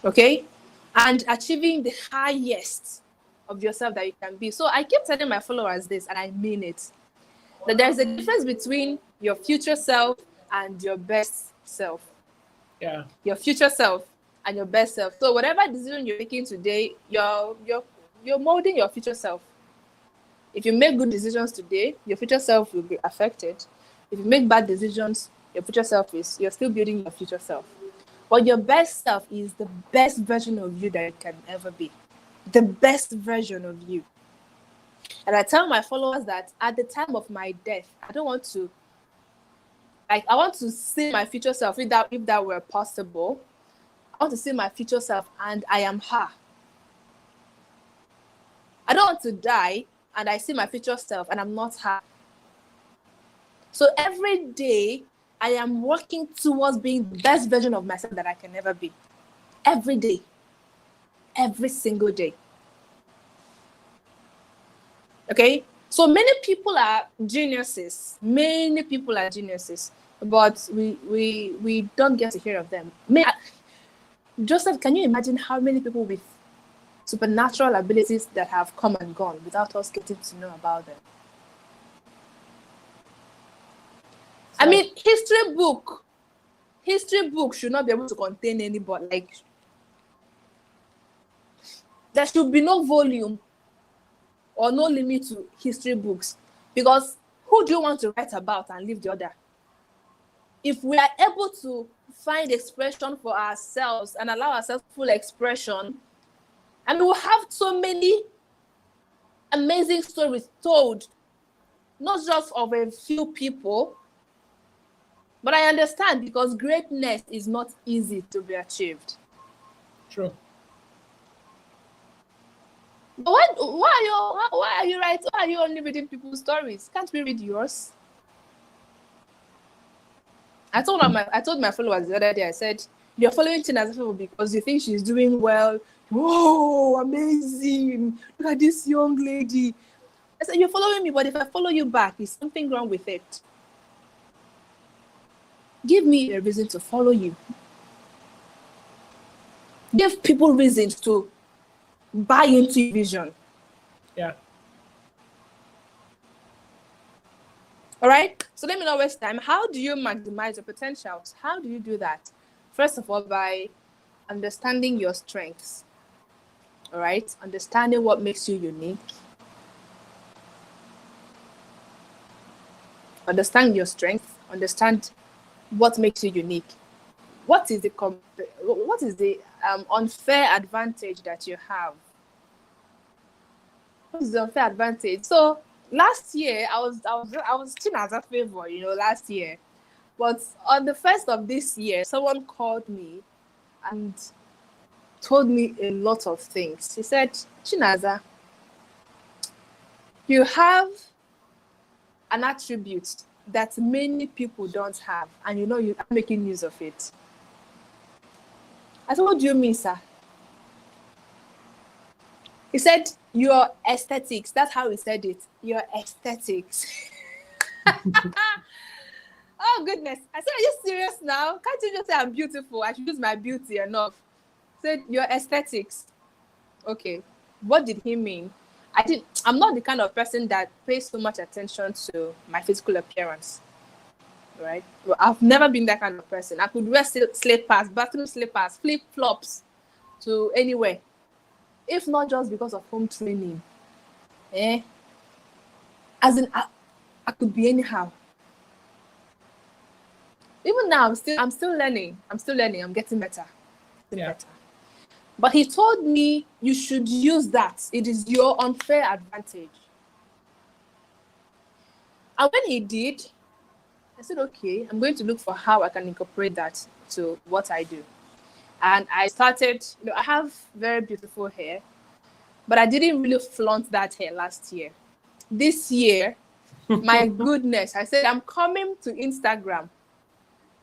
Okay? And achieving the highest of yourself that you can be. So I keep telling my followers this, and I mean it, that there's a difference between your future self and your best self. Yeah. Your future self and your best self. So whatever decision you're making today, you're molding your future self. If you make good decisions today, your future self will be affected. If you make bad decisions, your future self you're still building your future self. But your best self is the best version of you that you can ever be. The best version of you. And I tell my followers that at the time of my death, I want to see my future self, if that were possible. I want to see my future self and I am her. I don't want to die and I see my future self and I'm not her. So every day, I am working towards being the best version of myself that I can ever be. Every day. Every single day. Okay? So many people are geniuses. Many people are geniuses. But we don't get to hear of them. Joseph, can you imagine how many people with supernatural abilities that have come and gone without us getting to know about them? I mean, history book should not be able to contain anybody. Like, there should be no volume or no limit to history books, because who do you want to write about and leave the other? If we are able to find expression for ourselves and allow ourselves full expression, and we'll have so many amazing stories told, not just of a few people. But I understand, because greatness is not easy to be achieved. True. But why are you writing? Why are you only reading people's stories? Can't we read yours? I told my followers the other day, I said, you're following Chinaza because you think she's doing well. Whoa, amazing. Look at this young lady. I said, you're following me, but if I follow you back, is something wrong with it? Give me a reason to follow you. Give people reasons to buy into your vision. Yeah. All right. So let me not waste time. How do you maximize your potentials? How do you do that? First of all, by understanding your strengths. All right. Understanding what makes you unique. Understand your strengths. Understand what makes you unique. What is the unfair advantage that you have? What is the unfair advantage? So last year I was still as a favor, last year. But on the 1st of this year, someone called me and told me a lot of things. He said, Chinaza, you have an attribute that many people don't have, and you are making use of it. I said, what do you mean, sir? He said, your aesthetics. That's how he said it. Your aesthetics. Oh goodness. I said, are you serious now? Can't you just say I'm beautiful? I should use my beauty enough. Said your aesthetics. Okay. What did he mean? I'm not the kind of person that pays so much attention to my physical appearance. Right? Well, I've never been that kind of person. I could wear slippers, bathroom slippers, flip-flops to anywhere. If not just because of home training. As in, I could be anyhow. Even now, I'm still learning. I'm getting better. Better. But he told me you should use that. It is your unfair advantage. And when he did, I said, okay, I'm going to look for how I can incorporate that to what I do. And I started, I have very beautiful hair, but I didn't really flaunt that hair last year. This year, my goodness, I said, I'm coming to Instagram.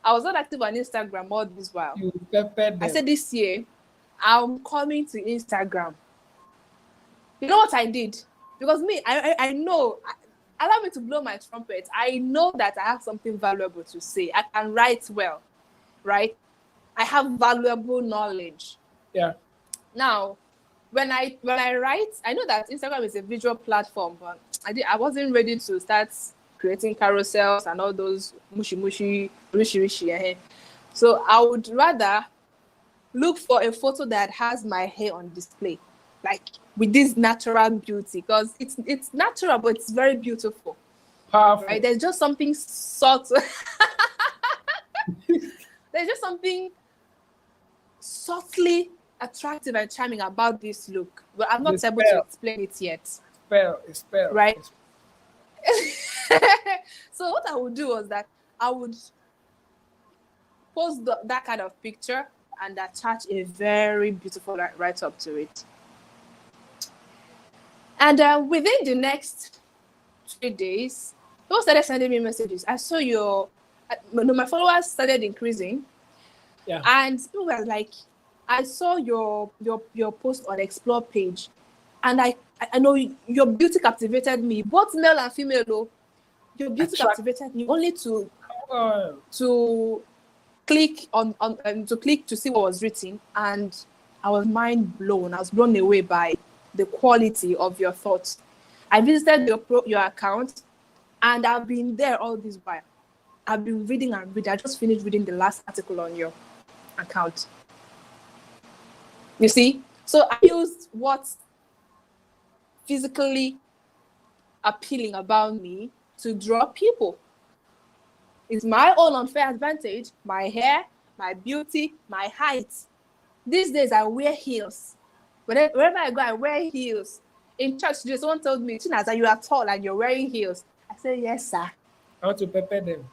I was not active on Instagram all this while. I said, this year, I'm coming to Instagram. You know what I did? Because me, I know, allow me to blow my trumpet. I know that I have something valuable to say. I can write well, right? I have valuable knowledge. Yeah. Now, when I write, I know that Instagram is a visual platform, but I wasn't ready to start creating carousels and all those rishi. So I would rather look for a photo that has my hair on display, like with this natural beauty, because it's natural, but it's very beautiful. Powerful. Right? There's just something subtle. There's just something subtly attractive and charming about this look, but I'm not able to explain it yet. Spell. Right? So what I would do was that I would post that kind of picture and attach a very beautiful write-up to it. And within the next 3 days, people started sending me messages. I saw my followers started increasing. Yeah. And people were like, I saw your post on Explore page, and I know your beauty captivated me, both male and female. Though your beauty captivated me only to click on to see what was written, and I was mind blown. I was blown away by the quality of your thoughts. I visited your account, and I've been there all this while. I've been reading and reading. I just finished reading the last article on your account. You see? So I used what's physically appealing about me to draw people. It's my own unfair advantage, my hair, my beauty, my height. These days I wear heels. Wherever I go, I wear heels. In church today, someone told me, Chinaza, you are tall and you're wearing heels. I said, yes, sir. I want to prepare them.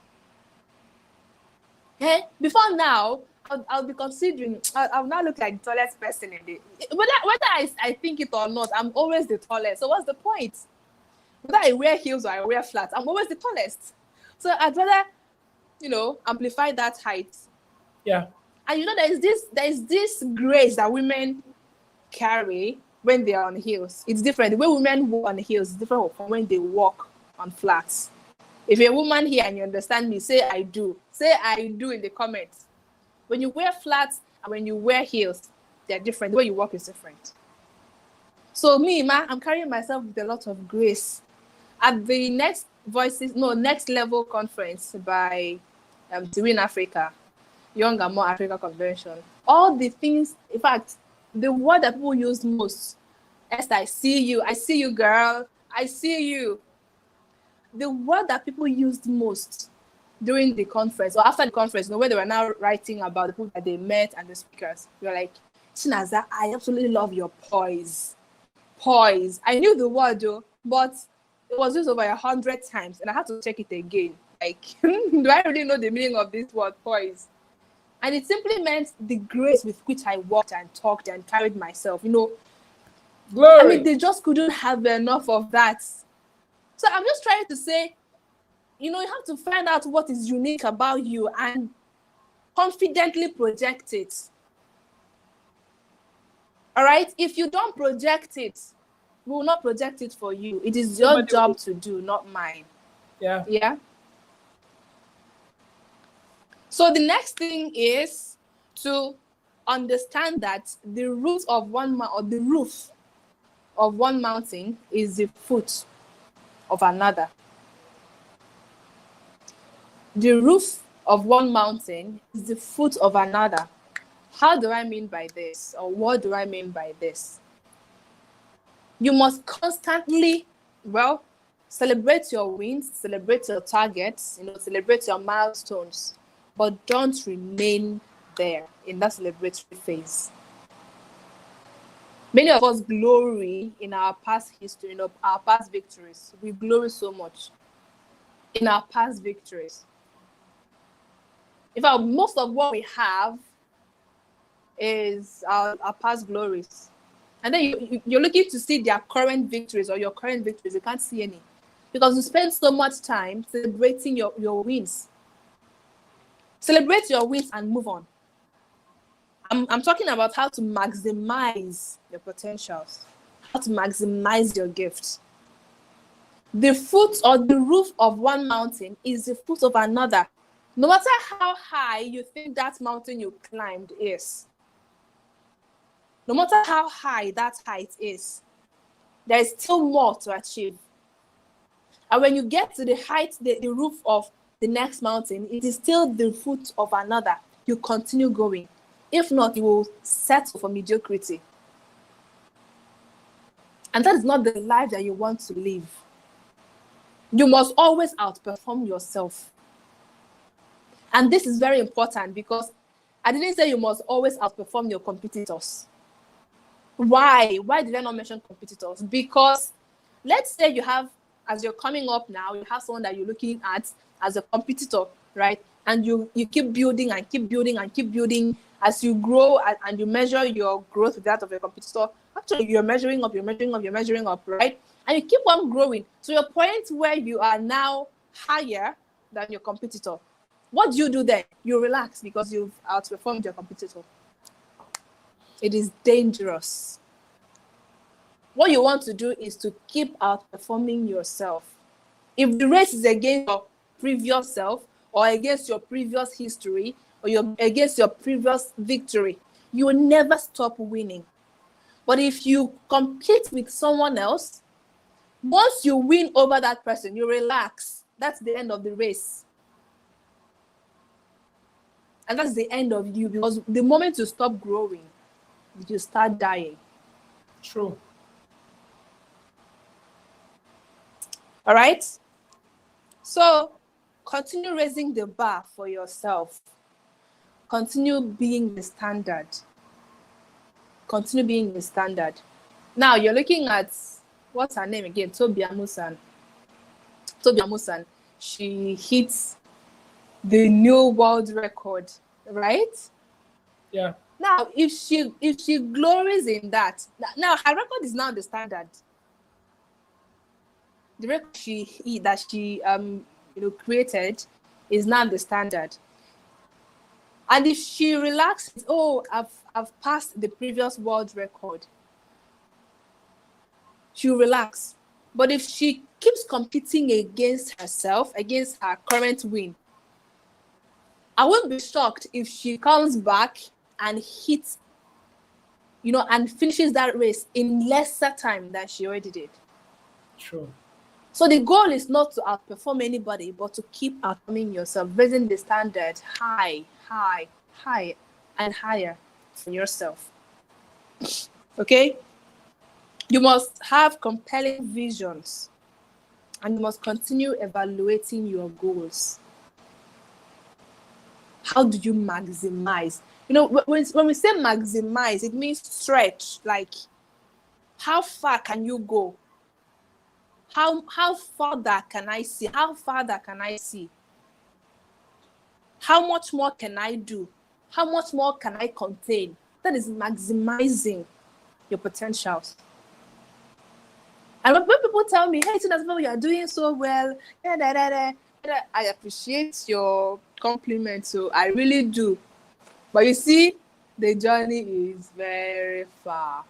Okay? Before now, I'll be considering, I'll now look like the tallest person in the... Whether I think it or not, I'm always the tallest. So what's the point? Whether I wear heels or I wear flats, I'm always the tallest. So I'd rather, amplify that height. Yeah. And there's this grace that women carry when they are on heels. It's different. The way women walk on heels is different from when they walk on flats. If you're a woman here and you understand me, say I do. Say I do in the comments. When you wear flats and when you wear heels, they're different. The way you walk is different. So me, I'm carrying myself with a lot of grace. At the next Level conference by Win Africa, Young and More Africa Convention, all the things, in fact, the word that people use most, Esther, I see you, girl, I see you. The word that people used most during the conference or after the conference, where they were now writing about the people that they met and the speakers, they were like, Chinaza, I absolutely love your poise. Poise. I knew the word though, but it was used over 100 times and I had to check it again. Like, do I really know the meaning of this word, poise? And it simply meant the grace with which I walked and talked and carried myself, Glory. I mean, they just couldn't have enough of that. So I'm just trying to say, you have to find out what is unique about you and confidently project it. All right? If you don't project it, We will not project it for you. It is your job to do, not mine. Yeah. Yeah. So the next thing is to understand that the roof of one mountain is the foot of another. The roof of one mountain is the foot of another. How do I mean by this? Or what do I mean by this? You must constantly, celebrate your wins, celebrate your targets, celebrate your milestones, but don't remain there in that celebratory phase. Many of us glory in our past history, our past victories. We glory so much in our past victories. In fact, most of what we have is our past glories. And then you're looking to see their current victories or your current victories. You can't see any. Because you spend so much time celebrating your wins. Celebrate your wins and move on. I'm talking about how to maximize your potentials. How to maximize your gifts. The foot or the roof of one mountain is the foot of another. No matter how high you think that mountain you climbed is, no matter how high that height is, there is still more to achieve. And when you get to the height, the roof of the next mountain, it is still the foot of another. You continue going. If not, you will settle for mediocrity. And that is not the life that you want to live. You must always outperform yourself. And this is very important because I didn't say you must always outperform your competitors. Why? Why did I not mention competitors? Because let's say you have, as you're coming up now, you have someone that you're looking at as a competitor, right? And you keep building and keep building and keep building as you grow and you measure your growth with that of your competitor. Actually, you're measuring up, right? And you keep on growing to your point where you are now higher than your competitor. What do you do then? You relax because you've outperformed your competitor. It is dangerous. What you want to do is to keep outperforming yourself. If the race is against your previous self or against your previous history or against your previous victory, you will never stop winning. But if you compete with someone else, once you win over that person, you relax. That's the end of the race. And that's the end of you, because the moment you stop growing, you start dying. True. All right? So continue raising the bar for yourself. Continue being the standard. Continue being the standard. Now you're looking at, what's her name again? Tobi Amusan. She hits the new world record, right? Yeah. Now, if she glories in that, now her record is now the standard. The record she created is now the standard. And if she relaxes, I've passed the previous world record, she'll relax. But if she keeps competing against herself, against her current win, I won't be shocked if she comes back and hits, and finishes that race in lesser time than she already did. True. So the goal is not to outperform anybody, but to keep outperforming yourself, raising the standard high, and higher for yourself. Okay? You must have compelling visions, and you must continue evaluating your goals. How do you maximize? When we say maximize, it means stretch. Like, how far can you go? How farther can I see? How farther can I see? How much more can I do? How much more can I contain? That is maximizing your potentials. And when people tell me, hey, you are doing so well, I appreciate your compliment, so I really do. But you see, the journey is very far.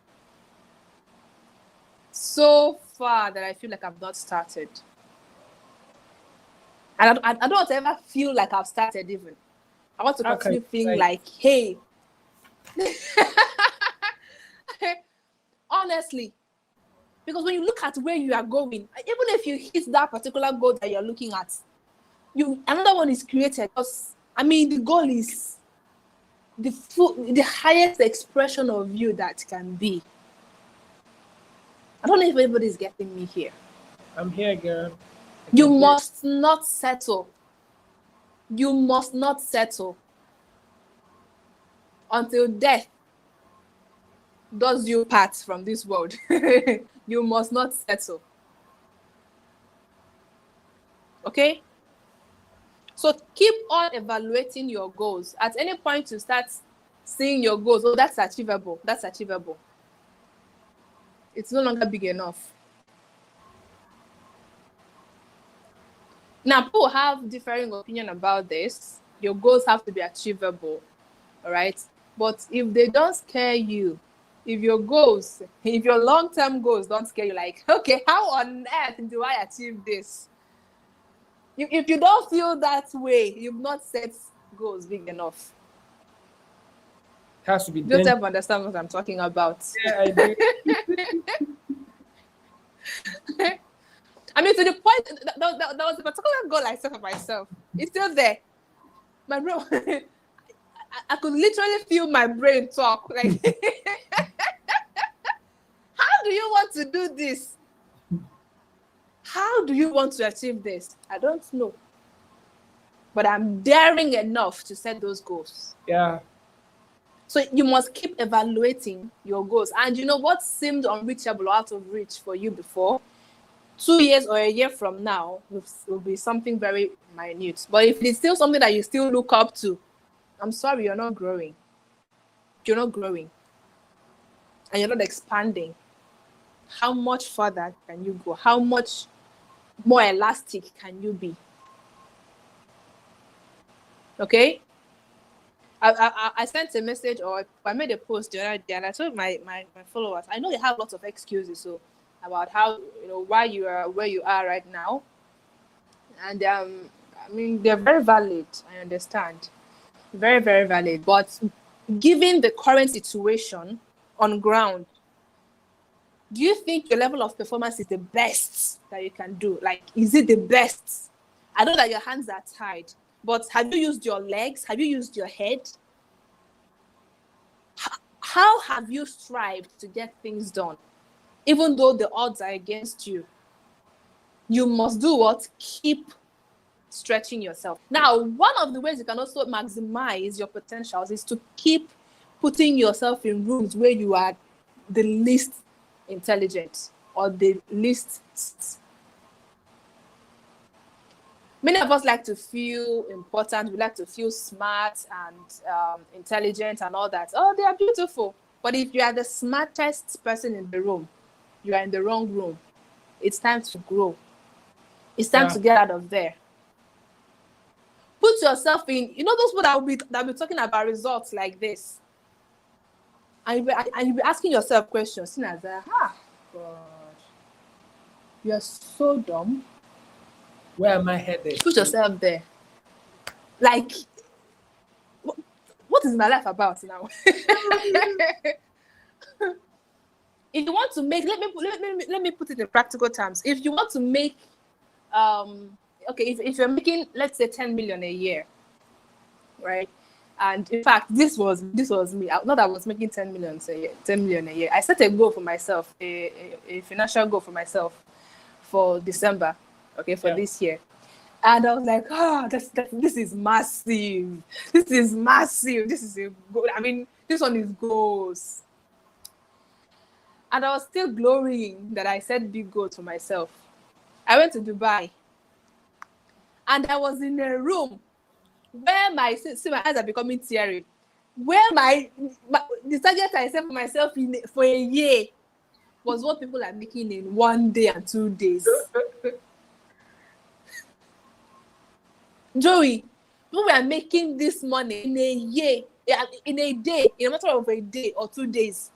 so far that I feel like I've not started. And I don't want to ever feel like I've started even. I want to continue feeling like, hey. Honestly. Because when you look at where you are going, even if you hit that particular goal that you're looking at, another one is created. Because, I mean, the goal is the highest expression of you that can be. I don't know if everybody's getting me here. I'm here, girl. You must not settle. You must not settle until death does you part from this world. You must not settle. Okay? So keep on evaluating your goals. At any point you start seeing your goals, oh, that's achievable. That's achievable. It's no longer big enough. Now, people have differing opinion about this. Your goals have to be achievable, all right? But if they don't scare you, if your long-term goals don't scare you, like, okay, how on earth do I achieve this? If you don't feel that way, you've not set goals big enough. It has to be. Don't ever understand what I'm talking about. Yeah, I do. I mean, to the point that was a particular goal I set for myself. It's still there. My brain, I could literally feel my brain talk. Like, how do you want to do this? How do you want to achieve this? I don't know. But I'm daring enough to set those goals. Yeah. So you must keep evaluating your goals. And you know what seemed unreachable or out of reach for you before? 2 years or a year from now will be something very minute. But if it's still something that you still look up to, I'm sorry, you're not growing. You're not growing. And you're not expanding. How much further can you go? How much more elastic can you be? Okay? I sent a message, or I made a post the other day, and I told my followers, I know they have lots of excuses so about how, why you are where you are right now. And I mean, they're very valid. I understand. Very, very valid. But given the current situation on ground, do you think your level of performance is the best that you can do? Like, is it the best? I know that your hands are tied, but have you used your legs? Have you used your head? How have you strived to get things done? Even though the odds are against you, you must do what? Keep stretching yourself. Now, one of the ways you can also maximize your potentials is to keep putting yourself in rooms where you are the least intelligent or the least. Many of us like to feel important. We like to feel smart and intelligent and all that. Oh, they are beautiful. But if you are the smartest person in the room, you are in the wrong room. It's time to grow. It's time to get out of there. Put yourself in, those people that will be talking about results like this. And you'll be asking yourself questions. God, you're so dumb. Where am I headed? Put yourself there. Like, what is my life about now? If you want to make, let me put it in practical terms. If you want to make, if you're making, let's say, 10 million a year, right? And in fact, this was me. Not that I was making 10 million a year. I set a goal for myself, a financial goal for myself for December, this year. And I was like, this is massive. This is massive. This is a goal. I mean, this one is goals. And I was still glorying that I set big goals for myself. I went to Dubai. And I was in a room where my eyes are becoming teary. Where the target I set for myself for a year was what people are making in 1 day and 2 days. Joey, we were making this money in a year, in a day, in a matter of a day or 2 days.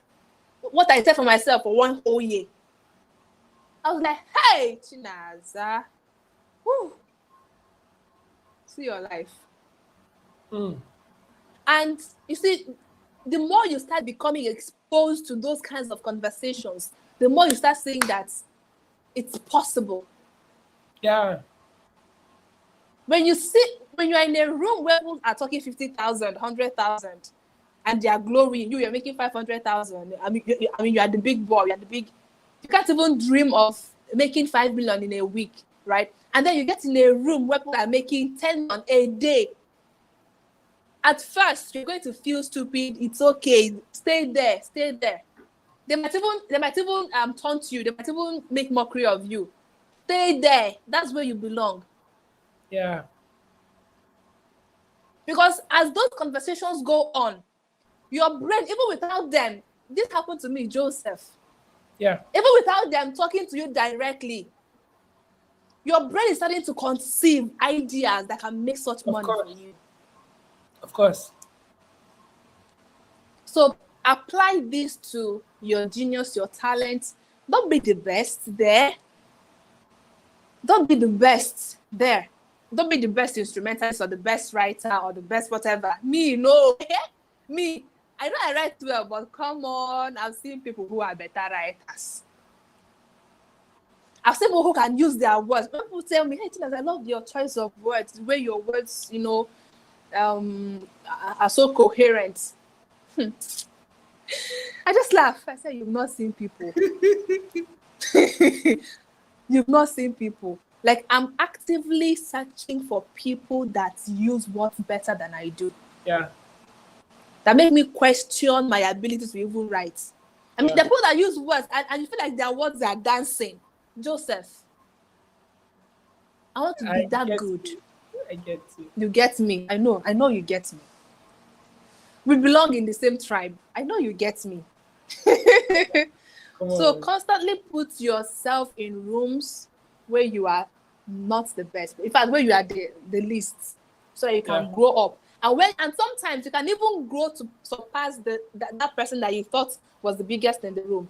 What I set for myself for 1 whole year. I was like, hey, Chinaza, woo, see your life. And you see, the more you start becoming exposed to those kinds of conversations, the more you start saying that it's possible. Yeah. When you're in a room where people are talking 50,000, 100,000, and they are glowing, you're making 500,000. I mean, you are the big boy. You can't even dream of making 5 million in a week, right? And then you get in a room where people are making 10 million a day. At first, you're going to feel stupid. It's okay. Stay there. They might even taunt you. They might even make mockery of you. Stay there. That's where you belong. Yeah. Because as those conversations go on, your brain, even without them, this happened to me, Joseph. Yeah. Even without them talking to you directly, your brain is starting to conceive ideas that can make such money for you. Of course. So apply this to your genius, your talent. Don't be the best there. Don't be the best there. Don't be the best instrumentalist or the best writer or the best whatever. Me, no. Me, I know I write well, but come on, I've seen people who are better writers. I've seen people who can use their words. People tell me, hey, Tina, I love your choice of words, the way your words, are so coherent. I just laugh. I say, you've not seen people. You've not seen people. Like, I'm actively searching for people that use words better than I do. Yeah. That make me question my ability to even write. I mean, the people that use words and you feel like their words are dancing. Joseph, I want to be that good. I get you. You get me. I know you get me. We belong in the same tribe. I know you get me. So constantly put yourself in rooms where you are not the best. In fact, where you are the least, so you can grow up. And sometimes you can even grow to surpass that person that you thought was the biggest in the room.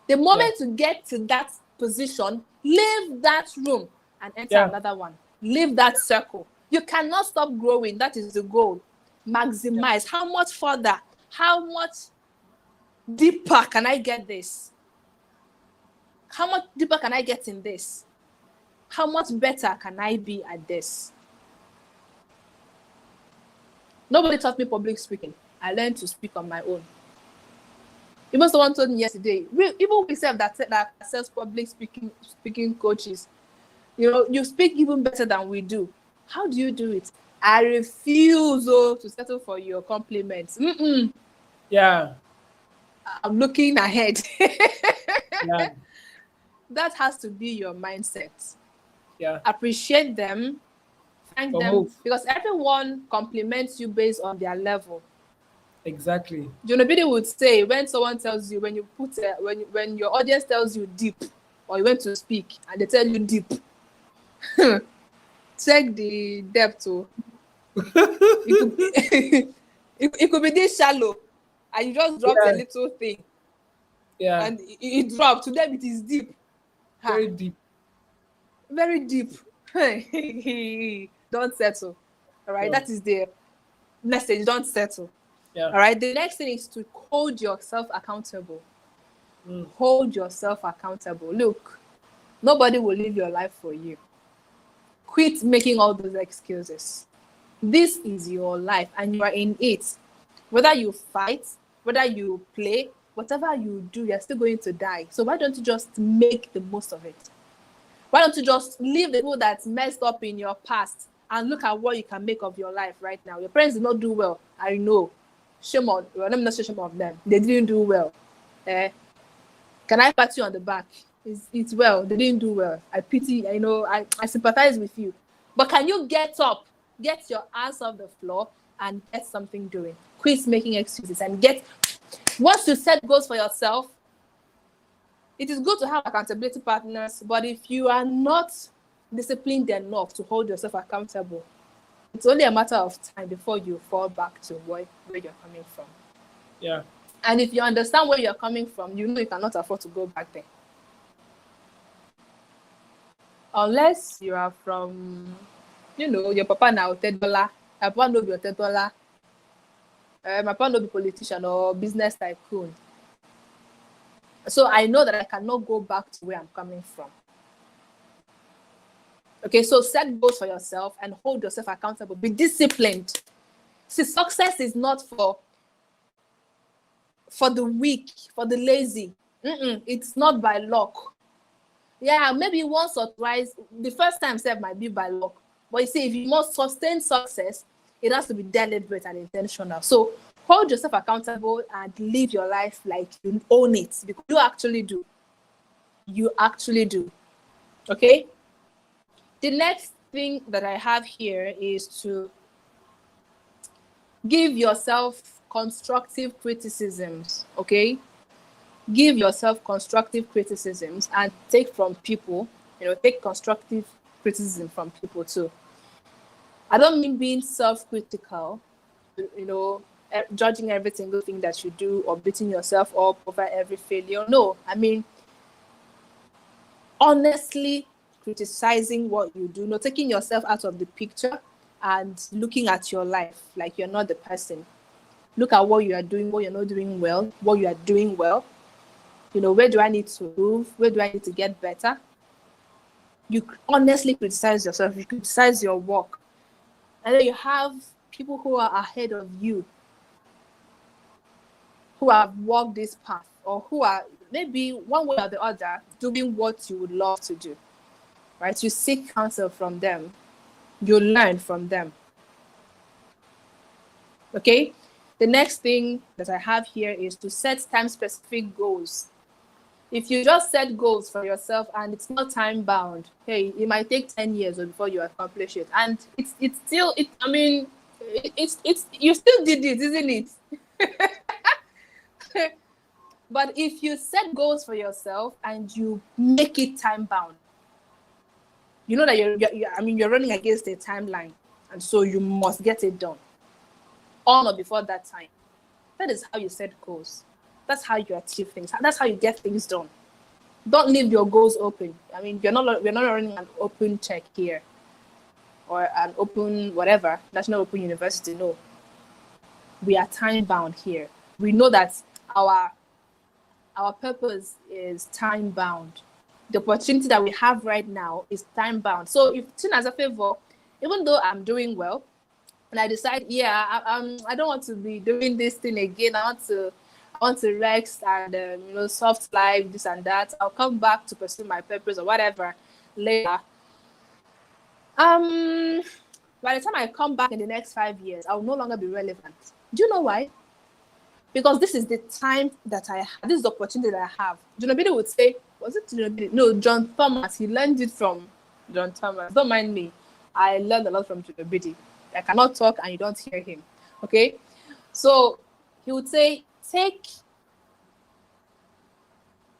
The moment you get to that position, leave that room and enter another one. Leave that circle. You cannot stop growing. That is the goal. Maximize. How much further? How much deeper can I get this? How much deeper can I get in this? How much better can I be at this? Nobody taught me public speaking. I learned to speak on my own. Even someone told me yesterday, even we say that sells public speaking coaches, you speak even better than we do. How do you do it? I refuse to settle for your compliments. Yeah. I'm looking ahead. Yeah. That has to be your mindset. Yeah. Appreciate them. Thank them. Because everyone compliments you based on their level. Exactly. Jonobidi would say, when someone tells you, when your audience tells you deep, or you went to speak and they tell you deep, check the depth. It could be this shallow, and you just dropped a little thing. Yeah. And it dropped. To them, it is deep. Very deep. Very deep. Don't settle. All right. That is the message. Don't settle. Yeah. All right. The next thing is to hold yourself accountable. Hold yourself accountable. Look, nobody will live your life for you. Quit making all those excuses. This is your life and you are in it. Whether you fight, whether you play, whatever you do, you're still going to die. So why don't you just make the most of it? Why don't you just leave the people that's messed up in your past and look at what you can make of your life right now? Your parents did not do well. I know. Shame on, well, let me not say shame on them. They didn't do well. Can I pat you on the back? It's well. They didn't do well. I pity, I sympathize with you. But can you get up, get your ass off the floor and get something doing? Quit making excuses and once you set goals for yourself, it is good to have accountability partners, but if you are not disciplined enough to hold yourself accountable, it's only a matter of time before you fall back to where you're coming from. Yeah. And if you understand where you're coming from, you know you cannot afford to go back there. Unless you are from, your papa now $10, my papa no be $10, my papa no be politician or business tycoon. So I know that I cannot go back to where I'm coming from. Okay, so set goals for yourself and hold yourself accountable. Be disciplined. See, success is not for the weak, for the lazy. It's not by luck. Yeah, maybe once or twice. The first time self might be by luck. But you see, if you must sustain success, it has to be deliberate and intentional. So hold yourself accountable and live your life like you own it, because you actually do. You actually do. Okay? The next thing that I have here is to give yourself constructive criticisms, okay? Give yourself constructive criticisms and take from people, take constructive criticism from people too. I don't mean being self-critical, judging every single thing that you do or beating yourself up over every failure. No, I mean, honestly criticizing what you do, taking yourself out of the picture and looking at your life like you're not the person. Look at what you are doing, what you're not doing well, what you are doing well. Where do I need to improve? Where do I need to get better? You honestly criticize yourself. You criticize your work. And then you have people who are ahead of you, who have walked this path, or who are maybe one way or the other doing what you would love to do, right? You seek counsel from them. You learn from them. Okay? The next thing that I have here is to set time-specific goals. If you just set goals for yourself and it's not time-bound, hey, it might take 10 years before you accomplish it. And you still did it, isn't it? But if you set goals for yourself and you make it time-bound, you know that you're running against a timeline, and so you must get it done on or before that time. That is how you set goals. That's how you achieve things. That's how you get things done. Don't leave your goals open. I mean, we're not running an open check here or an open whatever, National Open University. No, we are time-bound here. We know that our purpose is time-bound. The opportunity that we have right now is time-bound. So if seen as a favor, even though I'm doing well, and I decide, I don't want to be doing this thing again. I want to rest and soft life, this and that. I'll come back to pursue my purpose or whatever later. By the time I come back in the next 5 years, I will no longer be relevant. Do you know why? Because this is the time that I have. This is the opportunity that I have. Junobidi would say, was it Junobidi? No, John Thomas. He learned it from John Thomas. Don't mind me. I learned a lot from Junobidi. I cannot talk and you don't hear him. Okay? So he would say, take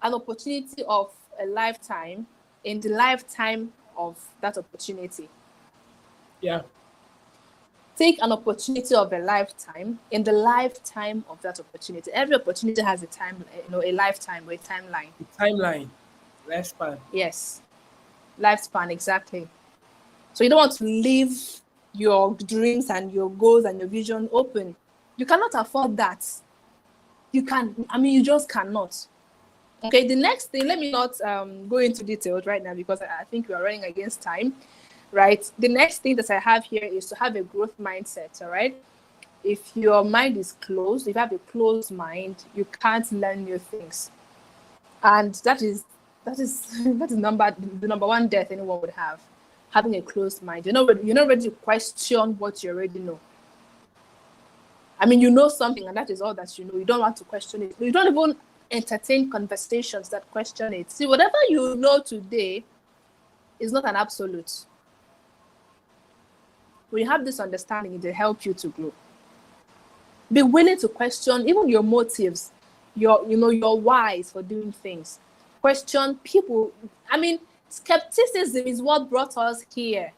an opportunity of a lifetime in the lifetime of that opportunity. Yeah. Take an opportunity of a lifetime in the lifetime of that opportunity. Every opportunity has a time, a lifetime or a timeline. Timeline. Lifespan. Yes. Lifespan, exactly. So you don't want to leave your dreams and your goals and your vision open. You cannot afford that. You just cannot. Okay, the next thing, let me not go into details right now because I think we are running against time, right? The next thing that I have here is to have a growth mindset, all right? If your mind is closed, if you have a closed mind, you can't learn new things. And that is the number one death anyone would have, having a closed mind. You're not ready to question what you already know. I mean, you know something and that is all that you know. You don't want to question it. You don't even entertain conversations that question it. See, whatever you know today is not an absolute. When you have this understanding, it will help you to grow. Be willing to question even your motives, your whys for doing things. Question people. I mean, skepticism is what brought us here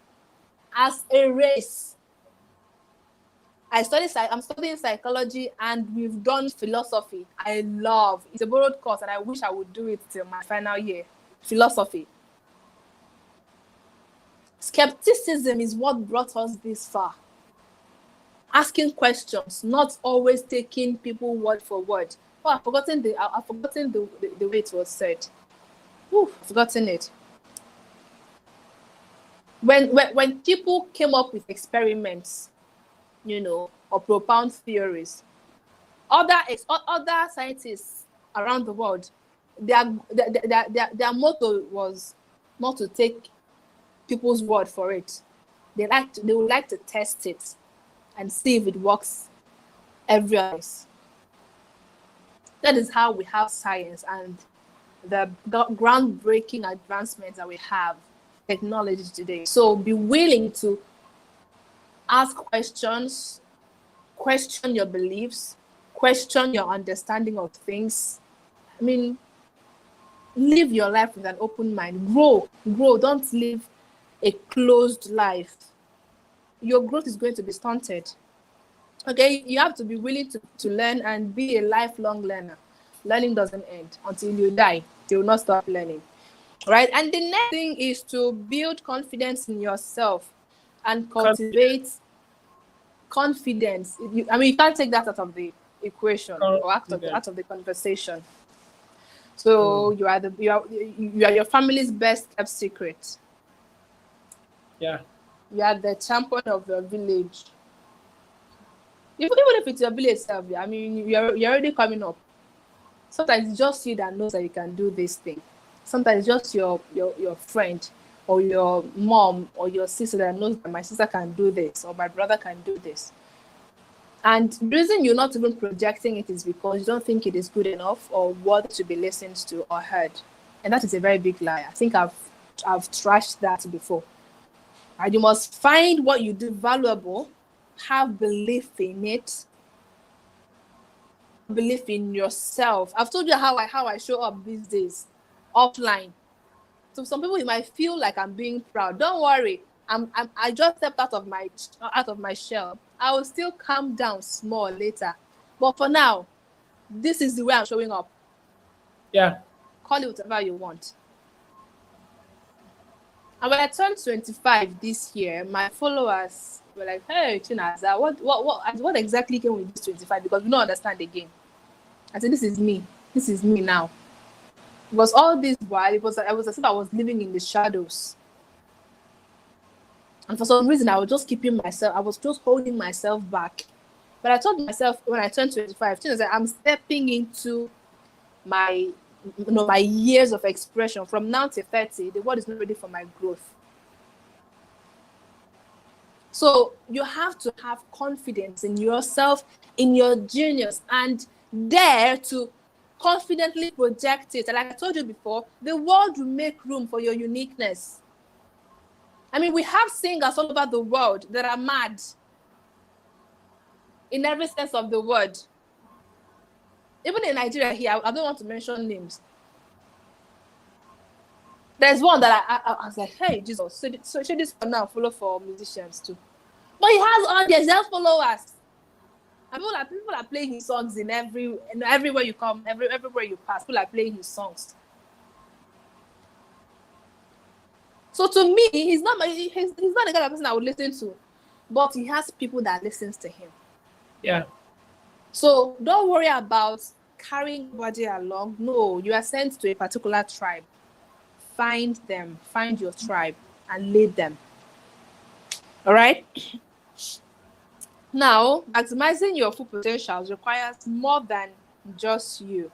as a race. I'm studying psychology and we've done philosophy. It's a borrowed course and I wish I would do it till my final year. Philosophy. Skepticism is what brought us this far. Asking questions, not always taking people word for word. Oh, I've forgotten the way it was said. I've forgotten it. When people came up with experiments, or profound theories, other scientists around the world, their motto was not to take people's word for it. They would like to test it and see if it works everywhere else. That is how we have science and the groundbreaking advancements that we have technology today. So be willing to ask questions, question your beliefs, question your understanding of things. I mean, live your life with an open mind. Grow. Don't live a closed life. Your growth is going to be stunted. Okay, you have to be willing to learn and be a lifelong learner. Learning doesn't end until you die. You will not stop learning. Right? And the next thing is to build confidence in yourself and cultivate confidence. You can't take that out of the equation or out of the conversation. So you are your family's best kept secret. Yeah. You are the champion of your village. Even if it's your village self, you're already coming up. Sometimes it's just you that knows that you can do this thing. Sometimes it's just your friend or your mom or your sister that knows that my sister can do this or my brother can do this. And the reason you're not even projecting it is because you don't think it is good enough or worth to be listened to or heard. And that is a very big lie. I think I've trashed that before. And you must find what you do valuable, have belief in it, belief in yourself. I've told you how I show up these days, offline. So some people, you might feel like I'm being proud. Don't worry. I just stepped out of my shell. I will still calm down small later. But for now, this is the way I'm showing up. Yeah. Call it whatever you want. And when I turned 25 this year, my followers were like, "Hey, Chinaza, what exactly came with this 25? Because we don't understand again." I said, "This is me. This is me now." Because all this while, it was as if I was living in the shadows. And for some reason, I was just holding myself back. But I told myself when I turned 25, I'm stepping into my years of expression. From now to 30, the world is not ready for my growth. So you have to have confidence in yourself, in your genius, and dare to confidently project it. And like I told you before, the world will make room for your uniqueness. We have singers all over the world that are mad in every sense of the word. Even in Nigeria here, I don't want to mention names. There's one that I was like, "Hey, Jesus, so should this for now follow for musicians too?" But he has audience, followers. And people are playing his songs in everywhere you come, everywhere you pass, people are playing his songs. So to me, he's not the kind of person I would listen to, but he has people that listens to him. Yeah. So don't worry about carrying body along. No, you are sent to a particular tribe. Find them, find your tribe, and lead them. All right. Now, maximizing your full potential requires more than just you.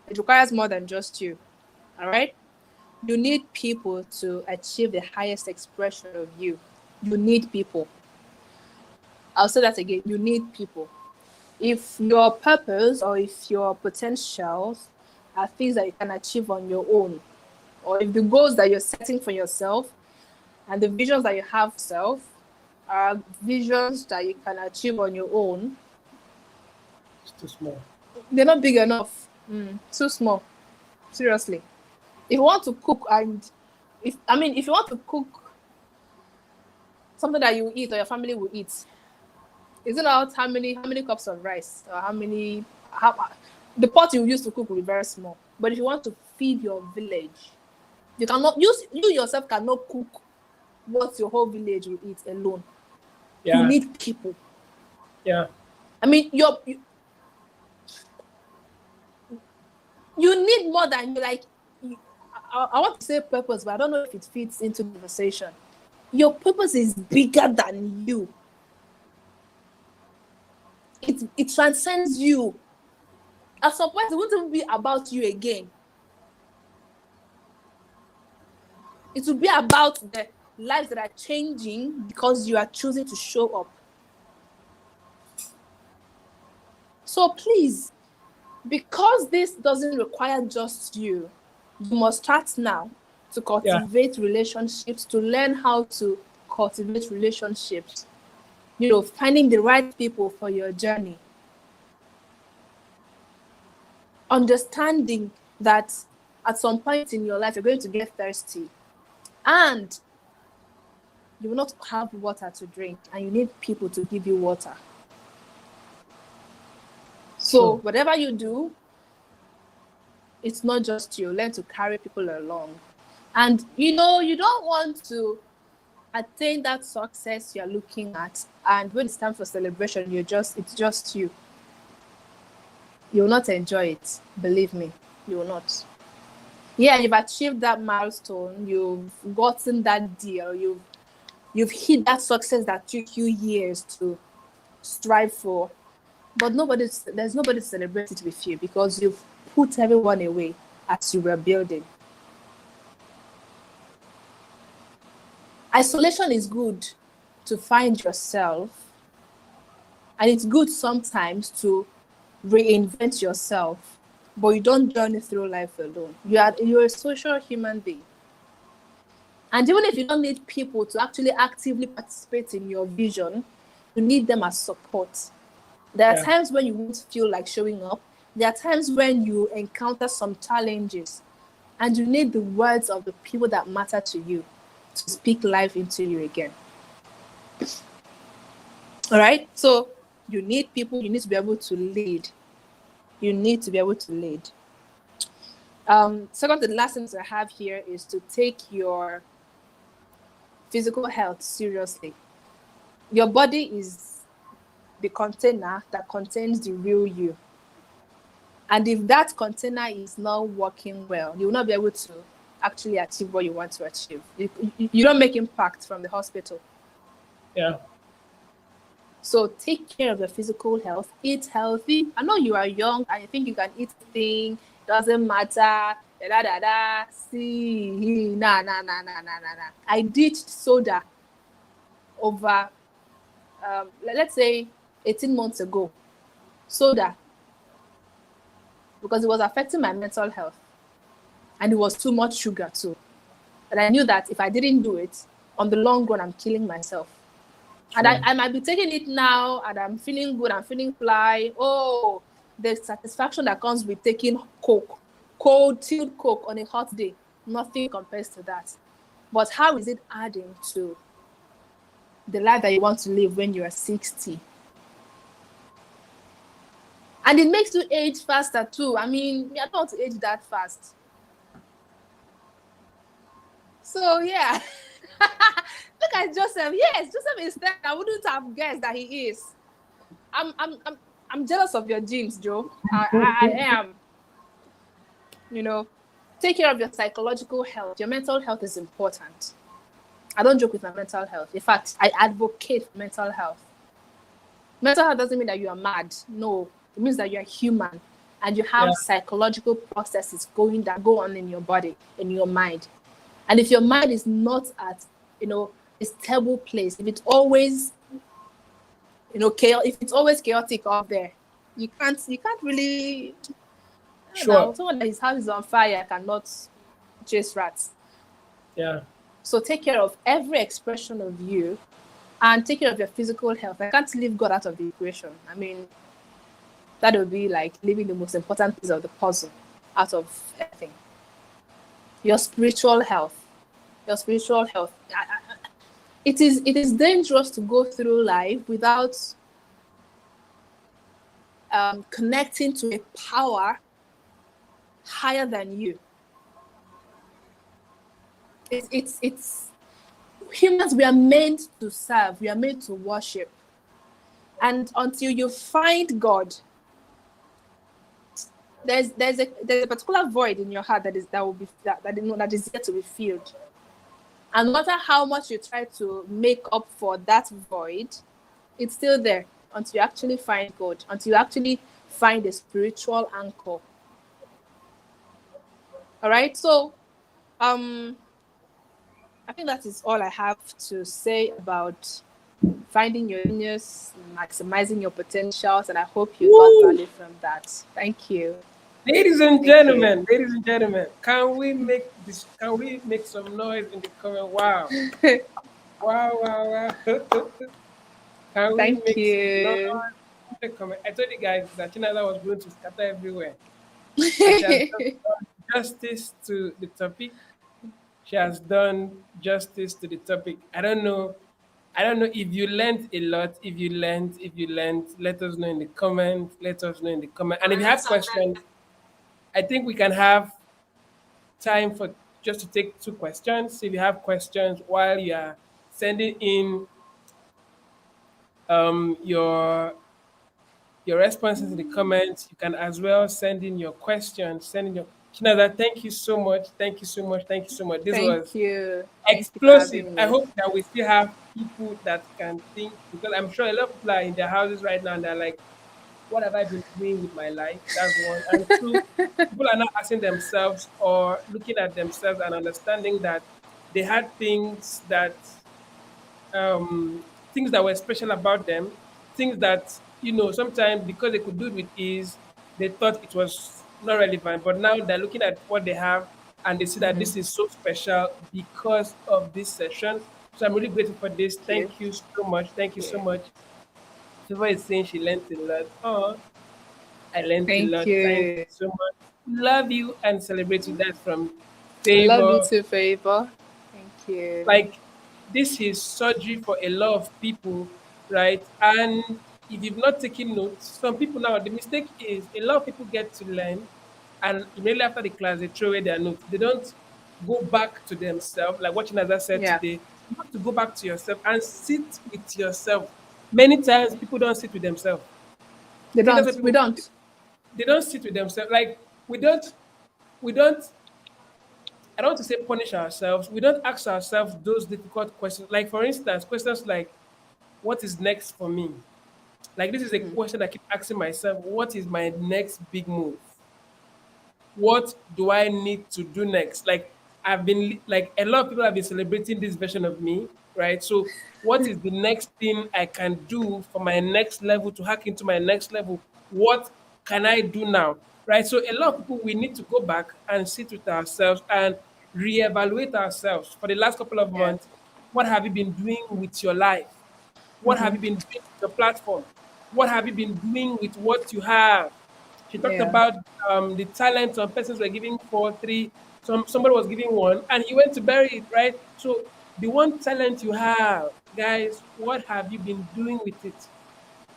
It requires more than just you. All right. You need people to achieve the highest expression of you. You need people. I'll say that again. You need people. If your purpose or if your potentials are things that you can achieve on your own, or if the goals that you're setting for yourself and the visions that you have for yourself are visions that you can achieve on your own, it's too small. They're not big enough. Too small. Seriously. If you want to cook if you want to cook something that you eat or your family will eat, isn't out how many cups of rice or the pot you use to cook will be very small. But if you want to feed your village, you yourself cannot cook what your whole village will eat alone. Yeah. You need people. Yeah. I mean, you need more than you like. I want to say purpose, but I don't know if it fits into conversation. Your purpose is bigger than you. It transcends you. At some point, it won't even be about you again. It will be about the lives that are changing because you are choosing to show up. So please, because this doesn't require just you, you must start now to cultivate relationships, to learn how to cultivate relationships, finding the right people for your journey. Understanding that at some point in your life, you're going to get thirsty and you will not have water to drink, and you need people to give you water. So whatever you do, it's not just you. Learn to carry people along. And you don't want to attain that success you're looking at, and when it's time for celebration, it's just you. You will not enjoy it. Believe me, you will not. Yeah, you've achieved that milestone, you've gotten that deal, you've hit that success that took you years to strive for, but there's nobody to celebrate it with you because you've put everyone away as you were building. Isolation is good to find yourself, and it's good sometimes to reinvent yourself, but you don't journey through life alone. You're a social human being. And even if you don't need people to actually actively participate in your vision, you need them as support. There are times when you won't feel like showing up. There are times when you encounter some challenges, and you need the words of the people that matter to you to speak life into you again. All right? So you need people. You need to be able to lead. You need to be able to lead. Second, the last thing I have here is to take your physical health seriously. Your body is the container that contains the real you. And if that container is not working well, you will not be able to actually achieve what you want to achieve. You don't make impact from the hospital. Yeah. So take care of your physical health. Eat healthy. I know you are young and you think you can eat things. Doesn't matter. See, nah. I ditched soda over, let's say, 18 months ago. Soda. Because it was affecting my mental health. And it was too much sugar too. And I knew that if I didn't do it, on the long run, I'm killing myself. And I might be taking it now and I'm feeling good, I'm feeling fly. Oh, the satisfaction that comes with taking Coke, cold chilled Coke on a hot day, nothing compares to that. But how is it adding to the life that you want to live when you are 60? And it makes you age faster too. I mean, I don't want to age that fast. So yeah. Look at Joseph. Yes, Joseph is there. I wouldn't have guessed that he is. I'm jealous of your genes, Joe. I am. Take care of your psychological health. Your mental health is important. I don't joke with my mental health. In fact, I advocate for mental health. Mental health doesn't mean that you are mad. No, it means that you are human and you have psychological processes go on in your body, in your mind. And if your mind is not at, a stable place, if it's always, if it's always chaotic out there, you can't really. Sure. Someone that his house is on fire cannot chase rats. Yeah. So take care of every expression of you, and take care of your physical health. I can't leave God out of the equation. I mean, that would be like leaving the most important piece of the puzzle out of everything. Your spiritual health. It is dangerous to go through life without connecting to a power higher than you. It's Humans, we are meant to serve. We are meant to worship. And until you find God, there's a particular void in your heart that is yet to be filled. And no matter how much you try to make up for that void, it's still there until you actually find God, until you actually find a spiritual anchor. All right. So, I think that is all I have to say about finding your genius, maximizing your potentials, and I hope you got value from that. Thank you. Ladies and gentlemen, can we make some noise in the comment? Wow. Wow. Can we Thank make some noise you. in the comment? I told you guys that Chinala was going to scatter everywhere. And she has done justice to the topic. She has done justice to the topic. I don't know if you learned a lot. If you learned, let us know in the comment. And if you have questions, I think we can have time for just to take 2 questions. If you have questions while you are sending in your responses in the comments, you can as well send in your questions. Send in your Chinada, thank you so much. Thank you so much. This Thank was you. Thank you for explosive. having I me. hope that we still have people that can think, because I'm sure a lot of people are in their houses right now and they're like, what have I been doing with my life? That's one. And 2, people are not asking themselves or looking at themselves and understanding that they had things that were special about them, things that, sometimes because they could do it with ease, they thought it was not relevant. But now they're looking at what they have and they see that this is so special because of this session. So I'm really grateful for this. Thank you. Thank you so much. Thank you Thank so you. much. Favor is saying she learned a lot. Oh, I learned a Thank lot. Thank you you. so much. Love you and celebrate you. That's from I love you Favor. too, Favor. Thank you. Like, this is surgery for a lot of people, right? And if you've not taken notes, some people now, the mistake is a lot of people get to learn, and immediately after the class, they throw away their notes. They don't go back to themselves, like what Chinaza said Yeah. today. You have to go back to yourself and sit with yourself. Many times, people don't sit with themselves. They I think that's don't. what We people, don't. they don't sit with themselves. Like, we don't, I don't want to say punish ourselves. We don't ask ourselves those difficult questions. Like, for instance, questions like, what is next for me? Like, this is a question I keep asking myself. What is my next big move? What do I need to do next? Like, like, a lot of people have been celebrating this version of me, right? So what is the next thing I can do for my next level, to hack into my next level? What can I do now? Right? So a lot of people, we need to go back and sit with ourselves and reevaluate ourselves for the last couple of Yeah. months. What have you been doing with your life? What have you been doing with your platform? What have you been doing with what you have? She talked Yeah. about the talent some persons were giving 4, 3, somebody was giving 1, and he went to bury it, right? So the one talent you have, guys, what have you been doing with it?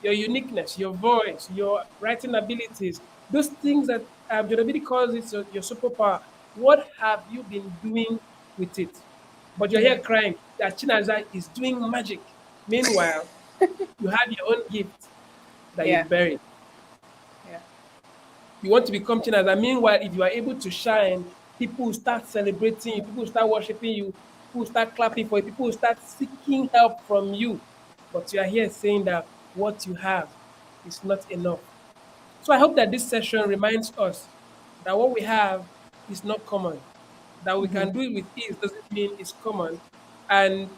Your uniqueness, your voice, your writing abilities, those things that Jonabidi calls it your superpower. What have you been doing with it? But you're Yeah. here crying that Chinaza is doing magic. Meanwhile, you have your own gift that Yeah. you've buried. Yeah. You want to become Chinaza. Meanwhile, if you are able to shine, people will start celebrating you, people will start worshiping you, people will start clapping for you, people will start seeking help from you. But you are here saying that what you have is not enough. So I hope that this session reminds us that what we have is not common. That we can do it with ease doesn't mean it's common. And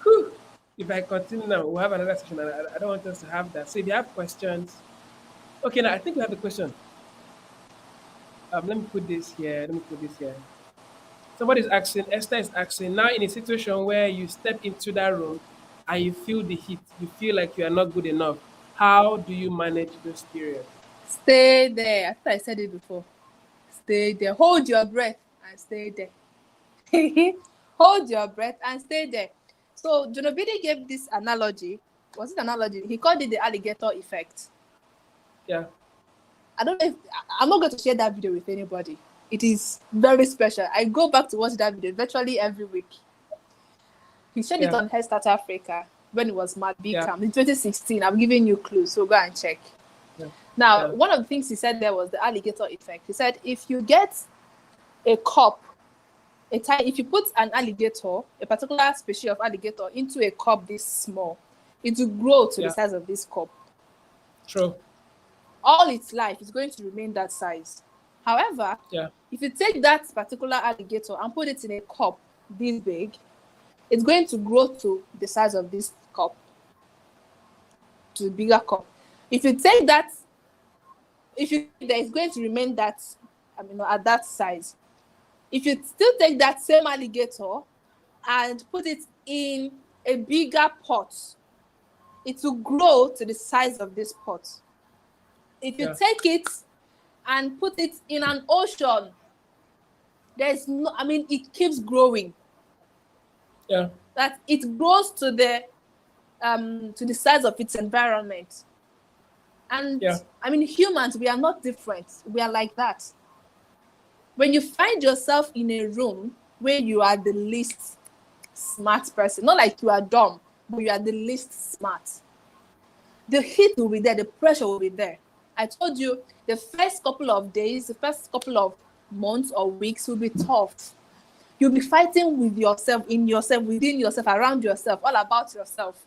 whew, if I continue now, we'll have another session. And I don't want us to have that. So if you have questions, okay, now I think we have a question. Let me put this here. Somebody's asking, Esther is asking, now in a situation where you step into that room and you feel the heat, you feel like you are not good enough, how do you manage those periods? Stay there. I thought I said it before. Stay there. Hold your breath and stay there. Hold your breath and stay there. So Junobidi gave this analogy. Was it analogy? He called it the alligator effect. Yeah. I don't know if I'm not going to share that video with anybody. It is very special. I go back to watch that video virtually every week. He shared it Yeah. on Head Start Africa when it was Matt Yeah. Beckham in 2016. I'm giving you clues, so go and check. Yeah. Now, Yeah. one of the things he said there was the alligator effect. He said if you get a cup, if you put an alligator, a particular species of alligator, into a cup this small, it will grow to the Yeah. size of this cup. True. All its life is going to remain that size. However, Yeah. if you take that particular alligator and put it in a cup this big, it's going to grow to the size of this cup, to the bigger cup. If you take that, if you there is going to remain that, at that size. If you still take that same alligator and put it in a bigger pot, it will grow to the size of this pot. If you Yeah. take it and put it in an ocean, there's no, it keeps growing. Yeah. That it grows to the size of its environment. And Yeah. humans, we are not different. We are like that. When you find yourself in a room where you are the least smart person, not like you are dumb, but you are the least smart, the heat will be there, the pressure will be there. I told you the first couple of days, the first couple of months or weeks will be tough. You'll be fighting with yourself, in yourself, within yourself, around yourself, all about yourself.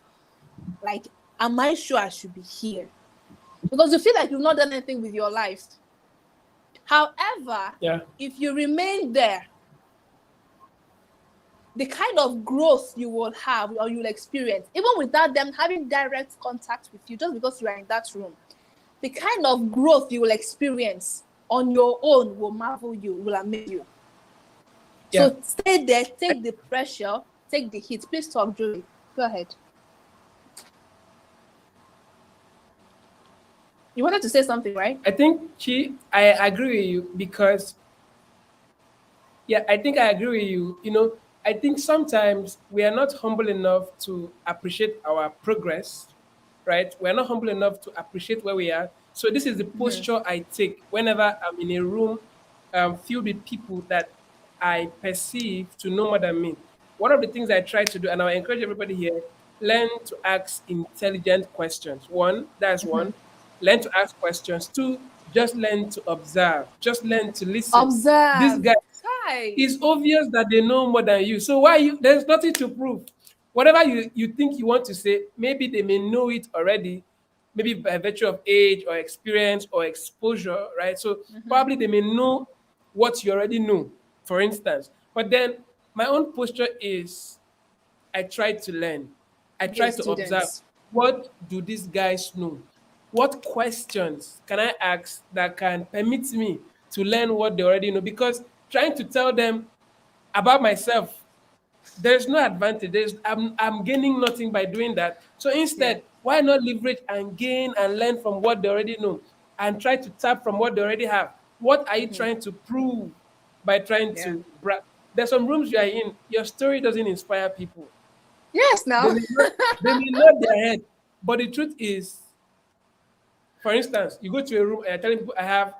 Like, am I sure I should be here? Because you feel like you've not done anything with your life. However, Yeah. if you remain there, the kind of growth you will have or you'll experience, even without them having direct contact with you, just because you are in that room, the kind of growth you will experience on your own will marvel you, will amaze you. Yeah. So stay there, take the pressure, take the heat. Please talk, Julie. Go ahead. You wanted to say something, right? I think I agree with you because I think I agree with you. I think sometimes we are not humble enough to appreciate our progress, right? We're not humble enough to appreciate where we are. So this is the posture I take whenever I'm in a room filled with people that I perceive to know more than me. One of the things I try to do, and I encourage everybody here, learn to ask intelligent questions. One, that's one. Learn to ask questions. Two, just learn to observe. Just learn to listen. This Observe. guy, Hi. it's obvious that they know more than you. So why you? There's nothing to prove. Whatever you think you want to say, maybe they may know it already, maybe by virtue of age or experience or exposure, right? So probably they may know what you already know, for instance. But then my own posture is I try to learn. I Be a try to observe. student. What do these guys know? What questions can I ask that can permit me to learn what they already know? Because trying to tell them about myself, there's no advantage. I'm gaining nothing by doing that. So Yeah. instead, why not leverage and gain and learn from what they already know and try to tap from what they already have? What are you trying to prove by trying Yeah. to brag? There's some rooms you are in, your story doesn't inspire people. Yes, They now. may not, they may nod their head, but the truth is, for instance, you go to a room and you're telling people I have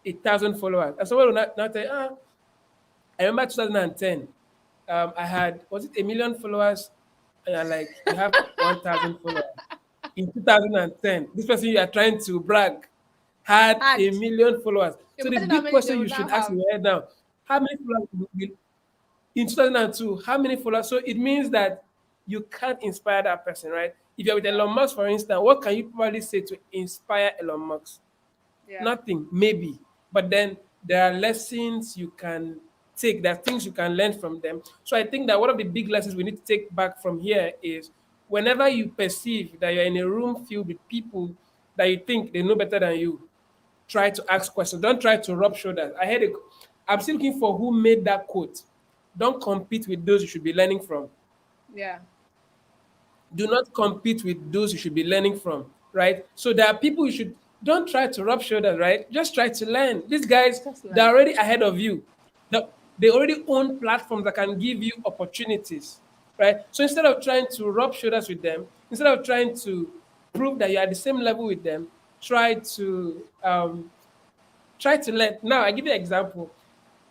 1,000 followers, and someone will not tell you, I remember 2010. I had, was it a million followers? And you're like, you have 1,000 followers. In 2010, this person you are trying to brag had And a million followers. So the imagine how big many they question will you now should ask have. me right now, how many followers in 2002, how many followers? So it means that you can't inspire that person, right? If you're with Yeah. Elon Musk, for instance, what can you probably say to inspire Elon Musk? Yeah. Nothing, maybe. But then there are lessons you can take, there are things you can learn from them. So I think that one of the big lessons we need to take back from here is whenever you perceive that you're in a room filled with people that you think they know better than you, try to ask questions. Don't try to rub shoulders. I'm still looking for who made that quote. Don't compete with those you should be learning from. Yeah. Do not compete with those you should be learning from, right? So there are people you should don't try to rub shoulders, right? Just try to learn. These guys, Just they're learn. already ahead of you. They already own platforms that can give you opportunities, right? So instead of trying to rub shoulders with them, instead of trying to prove that you're at the same level with them, try to learn. Now, I give you an example.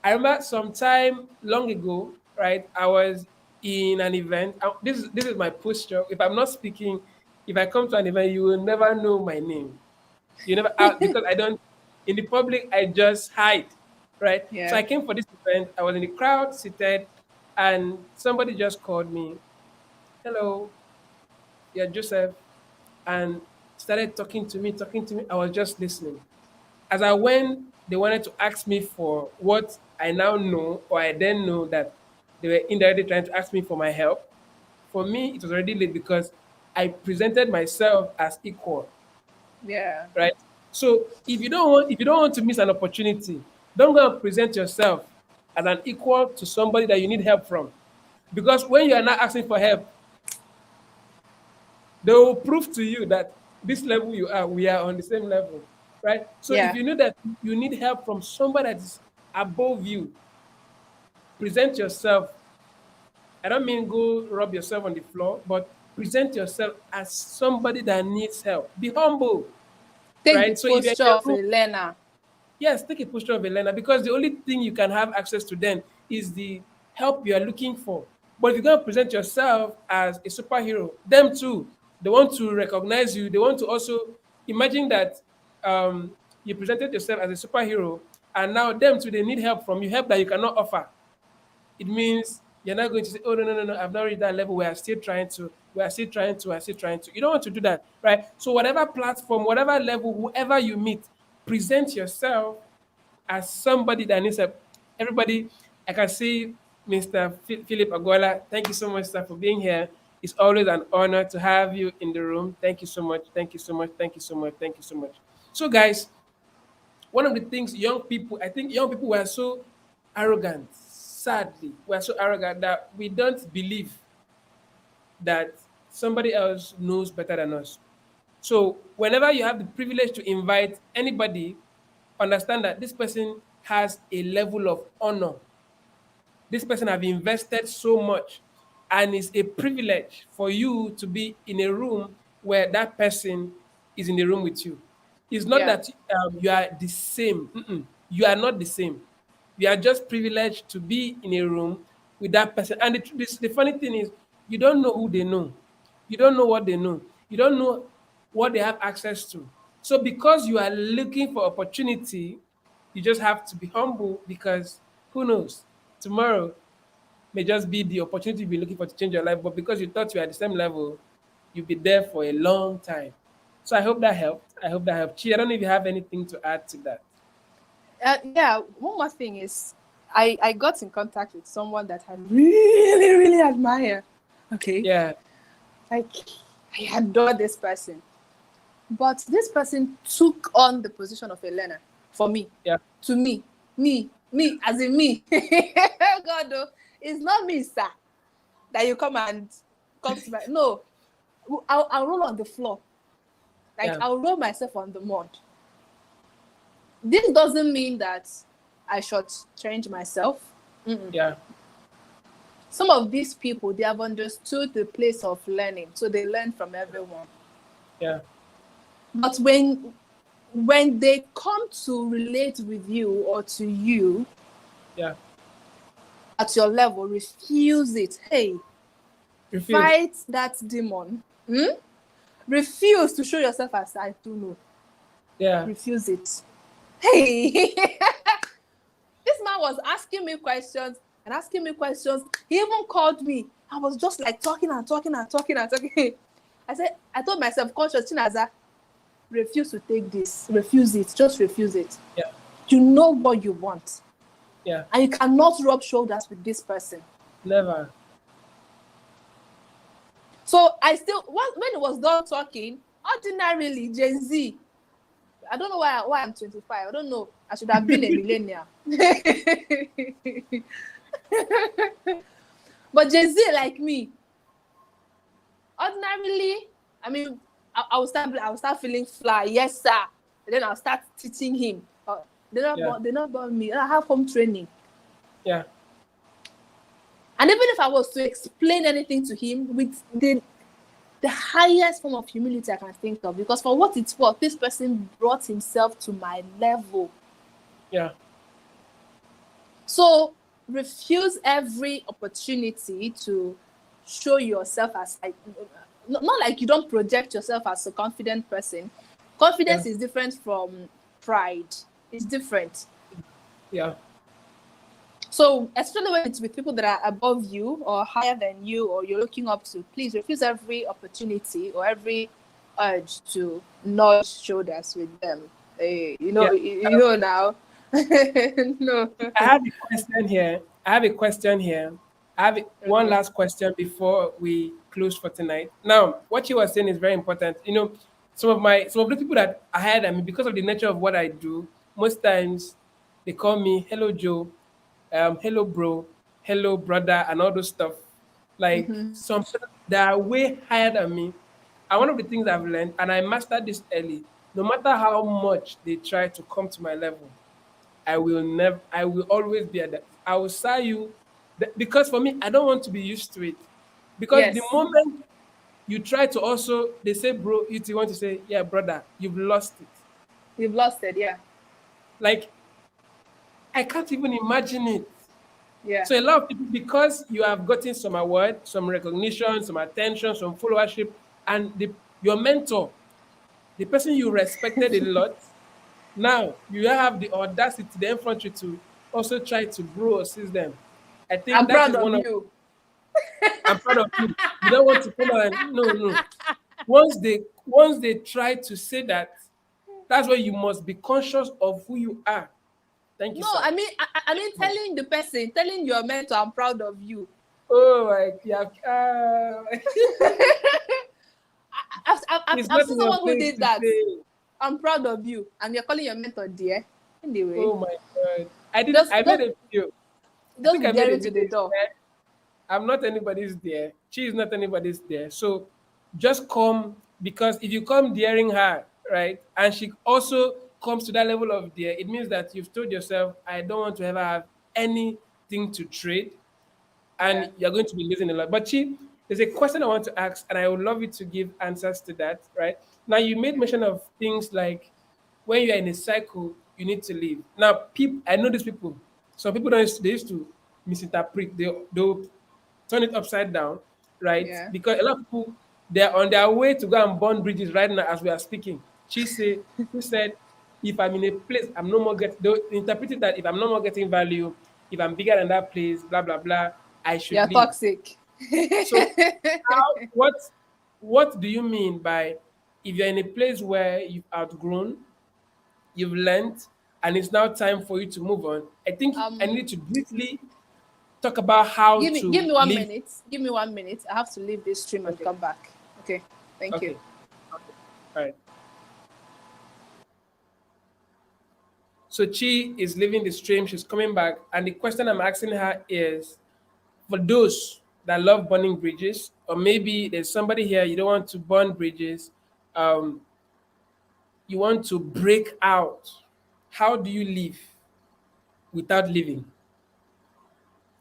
I remember some time long ago, right? I was in an event, this is my posture. If I'm not speaking, if I come to an event, you will never know my name. You never ask because I don't. In the public, I just hide, right? So Yeah. I came for this event. I was in the crowd, seated, and somebody just called me. Hello, yeah, Joseph, and started talking to me, talking to me. I was just listening. As I went, they wanted to ask me for what I now know, or I then know that they were indirectly trying to ask me for my help. For me, it was already late because I presented myself as equal, Yeah. right? So if you don't want to miss an opportunity, don't go and present yourself as an equal to somebody that you need help from. Because when you are not asking for help, they will prove to you that this level you are, we are on the same level, right? So if Yeah. you know that you need help from somebody that is above you, present yourself. I don't mean go rub yourself on the floor, but present yourself as somebody that needs help. Be humble, Take the right? So if you're posture in a of room, a learner. yes, take a posture of a learner because the only thing you can have access to then is the help you are looking for. But if you're going to present yourself as a superhero, them too, they want to recognize you. They want to also imagine that you presented yourself as a superhero, and now them too, they need help from you, help that you cannot offer. It means you're not going to say, oh, no, no, no, no, I've not reached that level. We are still trying to, we are still trying to, we are still trying to. You don't want to do that, right? So, whatever platform, whatever level, whoever you meet, present yourself as somebody that needs help. Everybody, I can see Mr. Philip Aguala. Thank you so much, sir, for being here. It's always an honor to have you in the room. Thank you so much. Thank you so much. Thank you so much. Thank you so much. So, guys, one of the things young people, I think young people were so arrogant, sadly, we're so arrogant that we don't believe that somebody else knows better than us. So whenever you have the privilege to invite anybody, understand that this person has a level of honor. This person have invested so much, and it's a privilege for you to be in a room where that person is in the room with you. It's not Yeah. that you are the same. You are not the same. You are just privileged to be in a room with that person. And the funny thing is, you don't know who they know. You don't know what they know. You don't know what they have access to. So because you are looking for opportunity, you just have to be humble because who knows? Tomorrow may just be the opportunity you've been looking for to change your life. But because you thought you were at the same level, you'll be there for a long time. So I hope that helped. I hope that helped. Chi, I don't know if you have anything to add to that. Yeah. One more thing is, I got in contact with someone that I really, really admire. Okay. Yeah, Like, I adore this person. But this person took on the position of a learner for me. yeah, To me, as in me. God, oh, it's not me, sir, that you come to my. No, I'll roll on the floor. Like, yeah, I'll roll myself on the mud. This doesn't mean that I should change myself. yeah, Some of these people, they have understood the place of learning, so they learn from everyone. yeah, But when they come to relate with you or to you yeah. at your level, refuse it. Hey, Refuse. fight that demon. Refuse to show yourself as I do know. Yeah, Refuse it. Hey, this man was asking me questions and asking me questions. He even called me. I was just like talking and talking and talking and talking. I told myself, conscious Chinaza, refuse to take this. Refuse it. Just refuse it. yeah, You know what you want. yeah. And you cannot rub shoulders with this person. Never. So I still, when he was done talking, ordinarily, Gen Z, I don't know why I'm 25. I don't know. I should have been a millennial. But Gen Z like me, ordinarily, I mean, I will start feeling fly. Yes, sir. And then I'll start teaching him. They're not born me. I have home training. Yeah, And even if I was to explain anything to him with the highest form of humility I can think of, because for what it's worth, this person brought himself to my level. yeah, So refuse every opportunity to show yourself as like, not like you don't project yourself as a confident person. Confidence Yeah. is different from pride. It's different. Yeah. So especially when it's with people that are above you or higher than you or you're looking up to, please refuse every opportunity or every urge to nudge shoulders with them. Yeah. You know now. No. I have a question here. I have a question here. I have one Okay. last question before we close for tonight. Now, what you were saying is very important. Some of the people that I had, I mean, because of the nature of what I do, most times they call me "Hello Joe," "Hello Bro," "Hello Brother," and all those stuff. Like some people that are way higher than me. And one of the things I've learned, and I mastered this early, no matter how much they try to come to my level, I will always be at that. I will say you because for me, I don't want to be used to it. Because the Yes. moment you try to also, they say, bro, you want to say, yeah, brother, you've lost it. You've lost it, yeah. Like, I can't even imagine it. Yeah. So a lot of people, because you have gotten some award, some recognition, some attention, some followership, and your mentor, the person you respected a lot, now you have the audacity, the infantry to also try to bro assist them. I think I'm that proud is of one of. you. I'm proud of you. You don't want to come and no. Once they try to say that, that's why you must be conscious of who you are. Thank you, No, sir. I mean telling the person, telling your mentor I'm proud of you. Oh my, yeah. It's I've not seen in your someone who place did to that. say. I'm proud of you. And you're calling your mentor dear. Anyway, Oh my god. I did. just I made just a video. I just think be I made a daring to the video. door. I'm not anybody's there. She is not anybody's there. So just come, because if you come daring her, right, and she also comes to that level of dare, it means that you've told yourself, I don't want to ever have anything to trade, Yeah. and you're going to be losing a lot. But she, there's a question I want to ask, and I would love you to give answers to that, right? Now, you made mention of things like when you're in a cycle, you need to leave. Now, people, I know these people. Some people don't. They used to misinterpret. They'll turn it upside down, right? Yeah. Because a lot of people, they're on their way to go and burn bridges right now as we are speaking. She said, if I'm in a place, I'm no more getting. They interpreted that if I'm no more getting value, if I'm bigger than that place, blah blah blah, I should You're leave. toxic. So, how? What do you mean by if you're in a place where you've outgrown, you've learned, and it's now time for you to move on? I think I um need to briefly talk about how give to me one live. minute. Give me 1 minute. I have to leave this stream and Okay. come back. Okay. Thank you. Okay. Okay. All right. So Chi is leaving the stream. She's coming back, and the question I'm asking her is, for those that love burning bridges, or maybe there's somebody here you don't want to burn bridges, um, you want to break out. How do you live without living?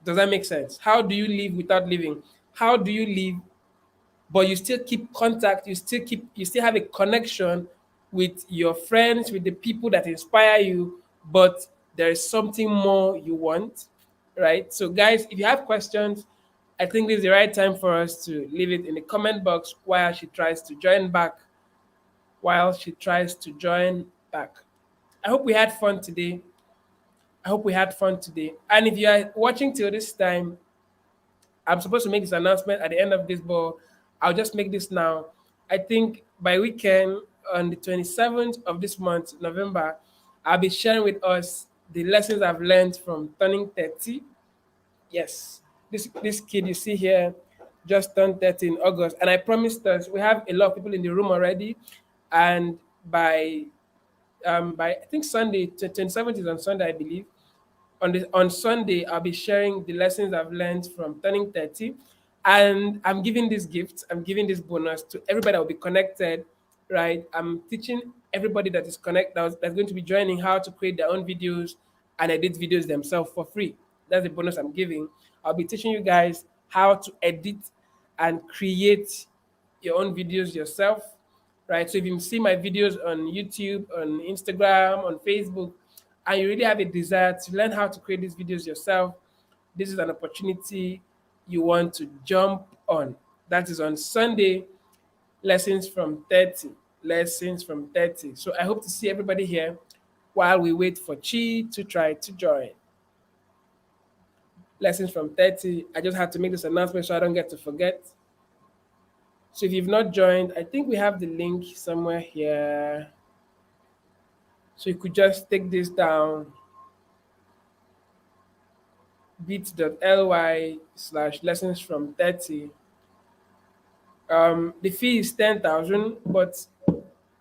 Does that make sense? How do you live without living? How do you live but you still keep contact, you still have a connection with your friends, with the people that inspire you, but there is something more you want, right? So guys, if you have questions, I think this is the right time for us to leave it in the comment box while she tries to join back. I hope we had fun today. I hope we had fun today. And if you are watching till this time, I'm supposed to make this announcement at the end of this, but I'll just make this now. I think by weekend on the 27th of this month, November, I'll be sharing with us the lessons I've learned from turning 30. Yes, this kid you see here just turned 30 in August, and I promised us we have a lot of people in the room already, and by I think Sunday, 27th is on Sunday, I believe. On Sunday, I'll be sharing the lessons I've learned from turning 30. And I'm giving this gift, I'm giving this bonus to everybody that will be connected, right? I'm teaching everybody that is that's going to be joining how to create their own videos and edit videos themselves for free. That's the bonus I'm giving. I'll be teaching you guys how to edit and create your own videos yourself, right? So if you see my videos on YouTube, on Instagram, on Facebook, and you really have a desire to learn how to create these videos yourself, this is an opportunity you want to jump on. That is on Sunday, lessons from 30. Lessons from 30. So I hope to see everybody here while we wait for Chi to try to join. Lessons from 30. I just had to make this announcement so I don't get to forget. So if you've not joined, I think we have the link somewhere here. So you could just take this down, bit.ly/lessons from 30. The fee is 10,000, but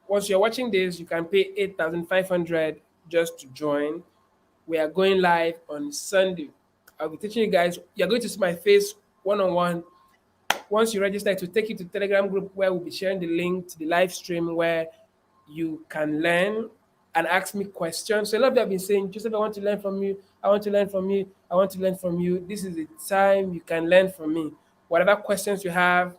once you're watching this, you can pay 8,500 just to join. We are going live on Sunday. I'll be teaching you guys. You're going to see my face one on one. Once you register, it will take you to Telegram group where we'll be sharing the link to the live stream where you can learn and ask me questions. So a lot of you have been saying, Joseph, I want to learn from you. I want to learn from you. I want to learn from you. This is the time you can learn from me. Whatever questions you have,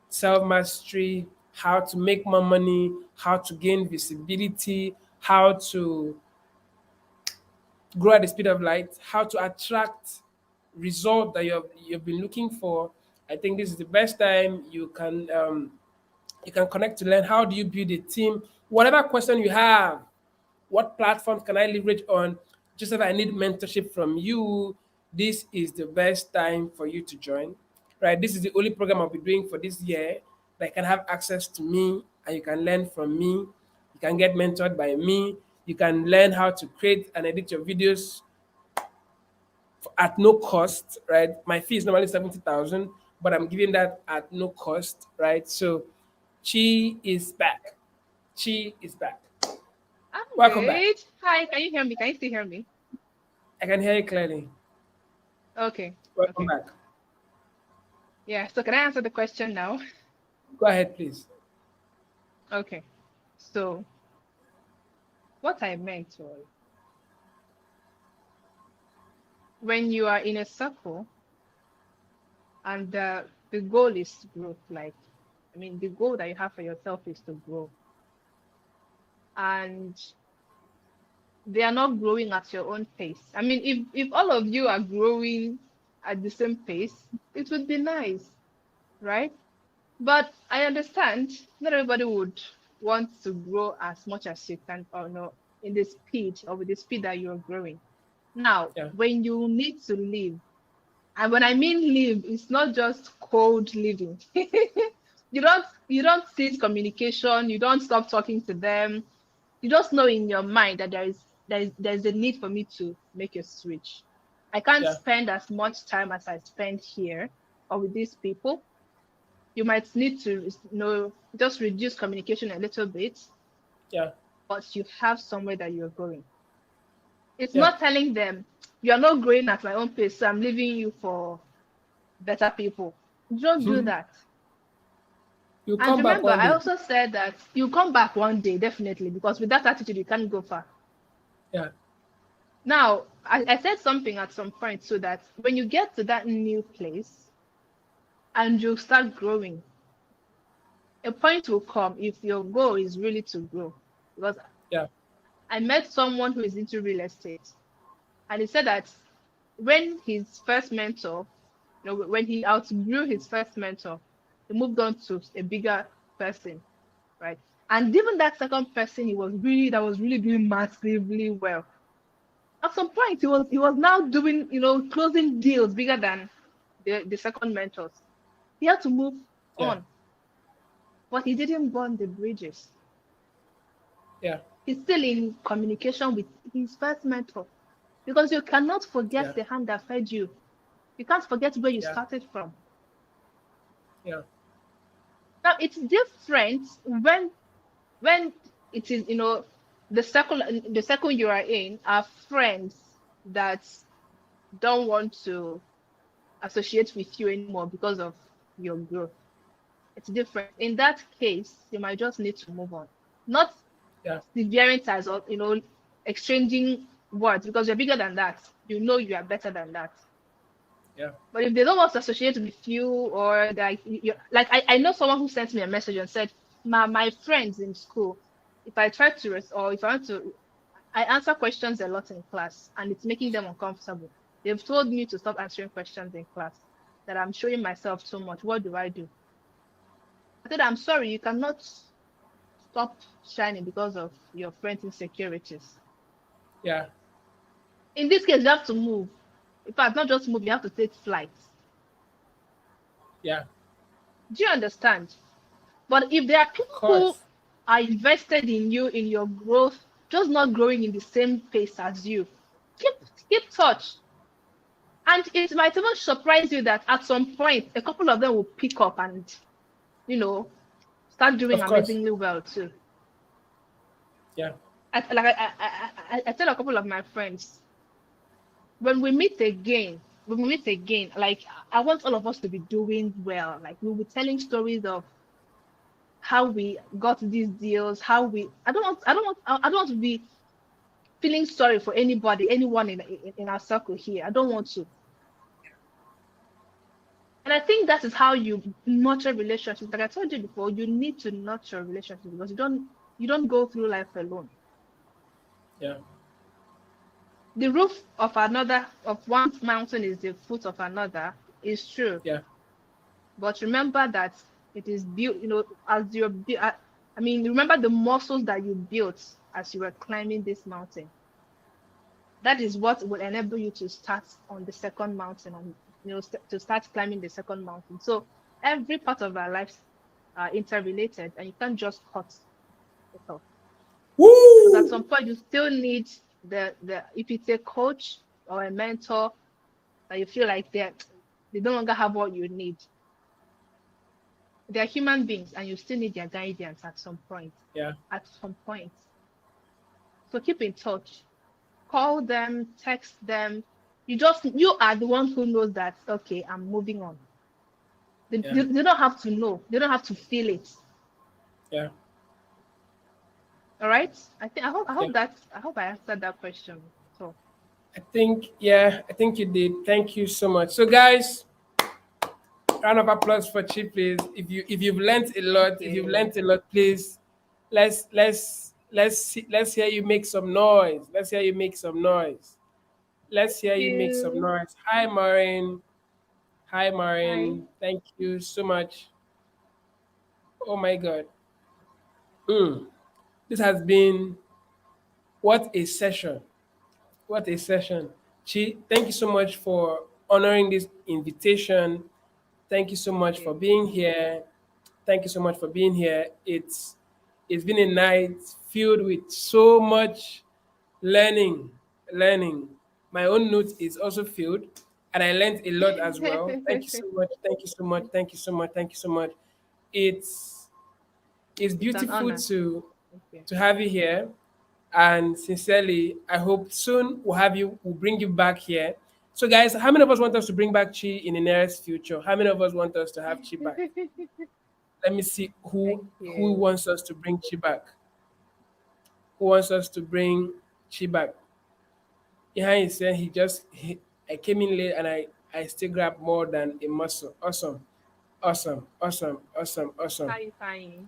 self mastery, how to make more money, how to gain visibility, how to grow at the speed of light, how to attract result that you've been looking for. I think this is the best time you can connect to learn how do you build a team. Whatever question you have, what platforms can I leverage on? Just if I need mentorship from you, this is the best time for you to join. Right? This is the only program I'll be doing for this year that can have access to me and you can learn from me. You can get mentored by me. You can learn how to create and edit your videos at no cost, right? My fee is normally 70,000, but I'm giving that at no cost, right? So Chi is back. Chi is back. I'm Welcome back. good. Hi, can you hear me? Can you still hear me? I can hear you clearly. Okay. Welcome Okay. back. Yeah, so can I answer the question now? Go ahead, please. Okay. So what I meant was when you are in a circle and the goal is growth, like the goal that you have for yourself is to grow. And they are not growing at your own pace. If all of you are growing at the same pace, it would be nice, right? But I understand not everybody would want to grow as much as you can, or no, in the speed or with the speed that you're growing. Now, Yeah. when you need to leave, and when I mean leave, it's not just cold leaving. You don't cease communication, you don't stop talking to them. You just know in your mind that there's a need for me to make a switch. I can't Yeah. spend as much time as I spend here or with these people. You might need to just reduce communication a little bit, Yeah. but you have somewhere that you're going. It's Yeah. not telling them you're not growing at my own pace, so I'm leaving you for better people. Don't do that. You And come back remember, one I day. also said that you come back one day, definitely, because with that attitude, you can't go far. Yeah. Now, I said something at some point so that when you get to that new place and you start growing, a point will come if your goal is really to grow. Because Yeah. I met someone who is into real estate, and he said that when his first mentor, when he outgrew his first mentor, he moved on to a bigger person, right? And even that second person, that was really doing massively well. At some point, he was now doing, closing deals bigger than the second mentors. He had to move Yeah. on, but he didn't burn the bridges. Yeah. He's still in communication with his first mentor, because you cannot forget Yeah. the hand that fed you. You can't forget where you Yeah. started from. Yeah. Now it's different when it is, the second you are in are friends that don't want to associate with you anymore because of your growth. It's different. In that case, you might just need to move on. Not Yeah. severing ties or exchanging words, because you're bigger than that. You know you are better than that. Yeah. But if they don't want to associate with you, or like I know someone who sent me a message and said, my friends in school, if I try to or if I want to, I answer questions a lot in class and it's making them uncomfortable. They've told me to stop answering questions in class, that I'm showing myself too much. What do I do? I said, I'm sorry, you cannot stop shining because of your friend's insecurities. Yeah. In this case, you have to move. In fact, not just move, you have to take flight. Yeah. Do you understand? But if there are Of people who course. are invested in you, in your growth, just not growing in the same pace as you, keep keep touch. And it might even surprise you that at some point a couple of them will pick up and, you know, start doing Of course. amazingly well too. Yeah. I tell a couple of my friends, when we meet again, like I want all of us to be doing well. Like we'll be telling stories of how we got these deals, how we I don't want to be feeling sorry for anybody, anyone in our circle here. I don't want to. And I think that is how you nurture relationships. Like I told you before, you need to nurture relationships because you don't go through life alone. Yeah. The roof of one mountain is the foot of another is true. Yeah. But remember that it is built, as you're I mean, remember the muscles that you built as you were climbing this mountain. That is what will enable you to start on the second mountain and to start climbing the second mountain. So every part of our lives are interrelated, and you can't just cut it off. Because at Woo! some point you still need the if it's a coach or a mentor that you feel like they no longer have what you need. They're human beings and you still need their guidance at some point. Yeah. At some point. So keep in touch. Call them, text them. You are the one who knows that okay, I'm moving on. Yeah. They don't have to know. They don't have to feel it. Yeah. All right. I Yeah. hope that I hope I answered that question. So I think you did. Thank you so much. So guys, round of applause for Chi, please. If you've learned a thank lot, if you've you. learned a lot, please let's hear you make some noise. Let's hear you make some noise. Let's Thank hear you make some you. noise. Hi Maureen. Hi Bye. Maureen. Thank you so much. Oh my god. Mm. This has been what a session. What a session. Chi, thank you so much for honoring this invitation. Thank you so Thank much for you. being here. Thank you so much for being here. It's been a night filled with so much learning. Learning. My own note is also filled, and I learned a lot as well. Thank you so much. Thank you so much. Thank you so much. Thank you so much. It's it's It's an beautiful honor. to Thank you. have you here, and sincerely, I hope soon we'll bring you back here. So, guys, how many of us want us to bring back Chi in the nearest future? How many of us want us to have Chi back? Let me see Thank who you. wants us to bring Chi back. Who wants us to bring Chi back? Behind he said I came in late and I still grabbed more than a muscle. Awesome, awesome, awesome, awesome, awesome. How you fine?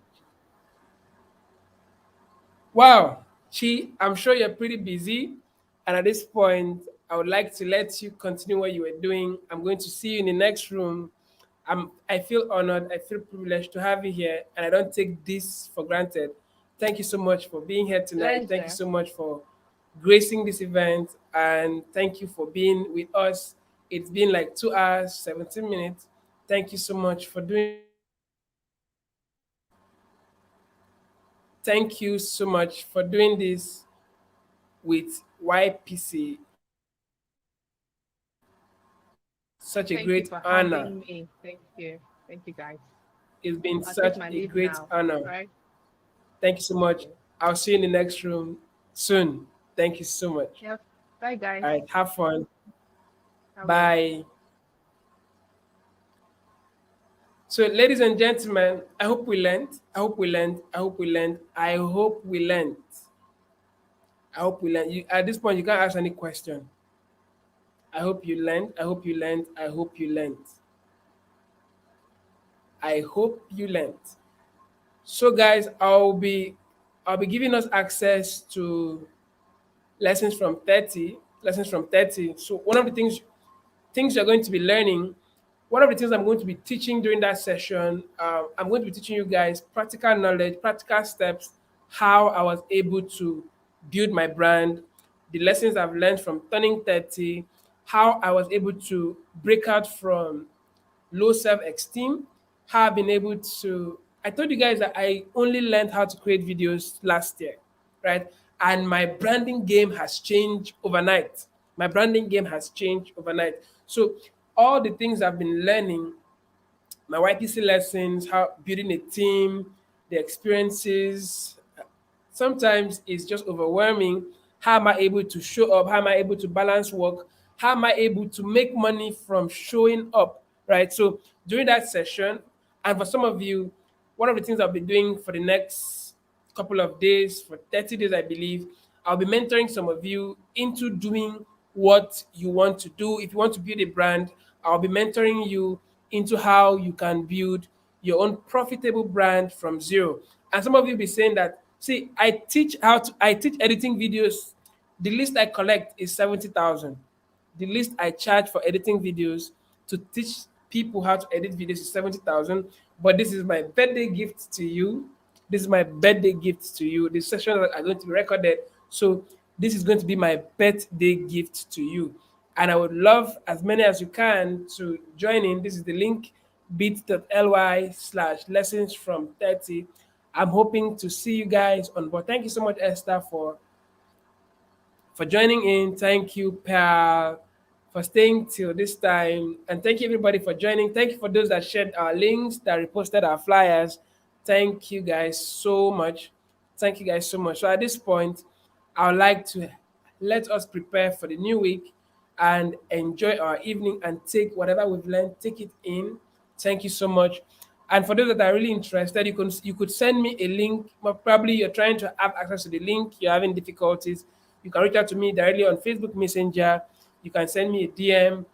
Wow, Chi, I'm sure you're pretty busy. And at this point, I would like to let you continue what you were doing. I'm going to see you in the next room. I feel honored. I feel privileged to have you here. And I don't take this for granted. Thank you so much for being here tonight. Thank you Pleasure. so much for gracing this event. And thank you for being with us. It's been like 2 hours, 17 minutes. Thank you so much for doing Thank you so much for doing this with YPC. Such a Thank you great for honor. having me. Thank you. Thank you guys. It's been I'll take such my a leave great now. honor. Right? Thank you so much. Okay. I'll see you in the next room soon. Thank you so much. Yep. Bye guys. All right, have fun. I will. Bye. So, ladies and gentlemen, I hope we learned. I hope we learned. I hope we learned. I hope we learned. I hope we learned. At this point, you can't ask any question. I hope you learned. I hope you learned. I hope you learned. I hope you learned. So, guys, I'll be giving us access to lessons from 30 lessons from 30. So one of the things you're going to be learning, one of the things I'm going to be teaching during that session, I'm going to be teaching you guys practical knowledge, practical steps, how I was able to build my brand, the lessons I've learned from turning 30, how I was able to break out from low self-esteem, how I've been able to. I told you guys that I only learned how to create videos last year, right? And my branding game has changed overnight. My branding game has changed overnight. So all the things I've been learning, my YPC lessons, how building a team, the experiences, sometimes it's just overwhelming. How am I able to show up? How am I able to balance work? How am I able to make money from showing up? Right. So during that session, and for some of you, one of the things I'll be doing for the next couple of days, for 30 days, I believe, I'll be mentoring some of you into doing what you want to do. If you want to build a brand, I'll be mentoring you into how you can build your own profitable brand from zero. And some of you be saying that, see, I teach editing videos. The least I collect is 70,000. The least I charge for editing videos to teach people how to edit videos is 70,000. But this is my birthday gift to you. This is my birthday gift to you. The sessions are going to be recorded. So this is going to be my birthday gift to you. And I would love as many as you can to join in. This is the link bit.ly/lessons from 30. I'm hoping to see you guys on board. Thank you so much, Esther, for joining in. Thank you, Pal, for staying till this time. And thank you, everybody, for joining. Thank you for those that shared our links, that reposted our flyers. Thank you guys so much. Thank you guys so much. So at this point, I would like to let us prepare for the new week and enjoy our evening and take whatever we've learned, take it in. Thank you so much. And for those that are really interested, you could send me a link. Probably you're trying to have access to the link, you're having difficulties. You can reach out to me directly on Facebook Messenger. You can send me a DM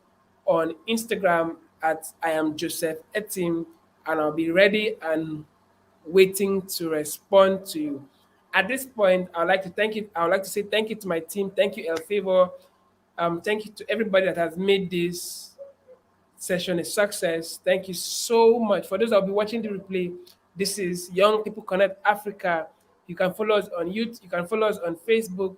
on Instagram at I am Joseph Etim, and I'll be ready and waiting to respond to you. At this point, I would like to say thank you to my team. Thank you, El Favor. Thank you to everybody that has made this session a success. Thank you so much. For those that will be watching the replay, this is Young People Connect Africa. You can follow us on YouTube. You can follow us on Facebook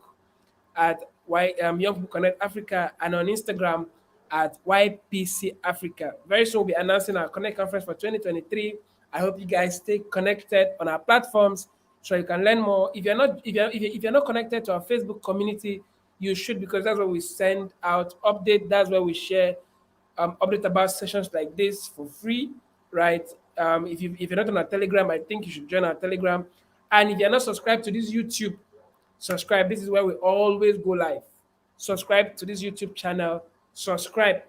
at Young People Connect Africa, and on Instagram at YPC Africa. Very soon we'll be announcing our Connect Conference for 2023. I hope you guys stay connected on our platforms so you can learn more. If you're not connected to our Facebook community, you should, because that's where we send out update. That's where we share update about sessions like this for free, right? If you're not on our Telegram, I think you should join our Telegram. And if you're not subscribed to this YouTube, subscribe. This is where we always go live. Subscribe to this YouTube channel. Subscribe,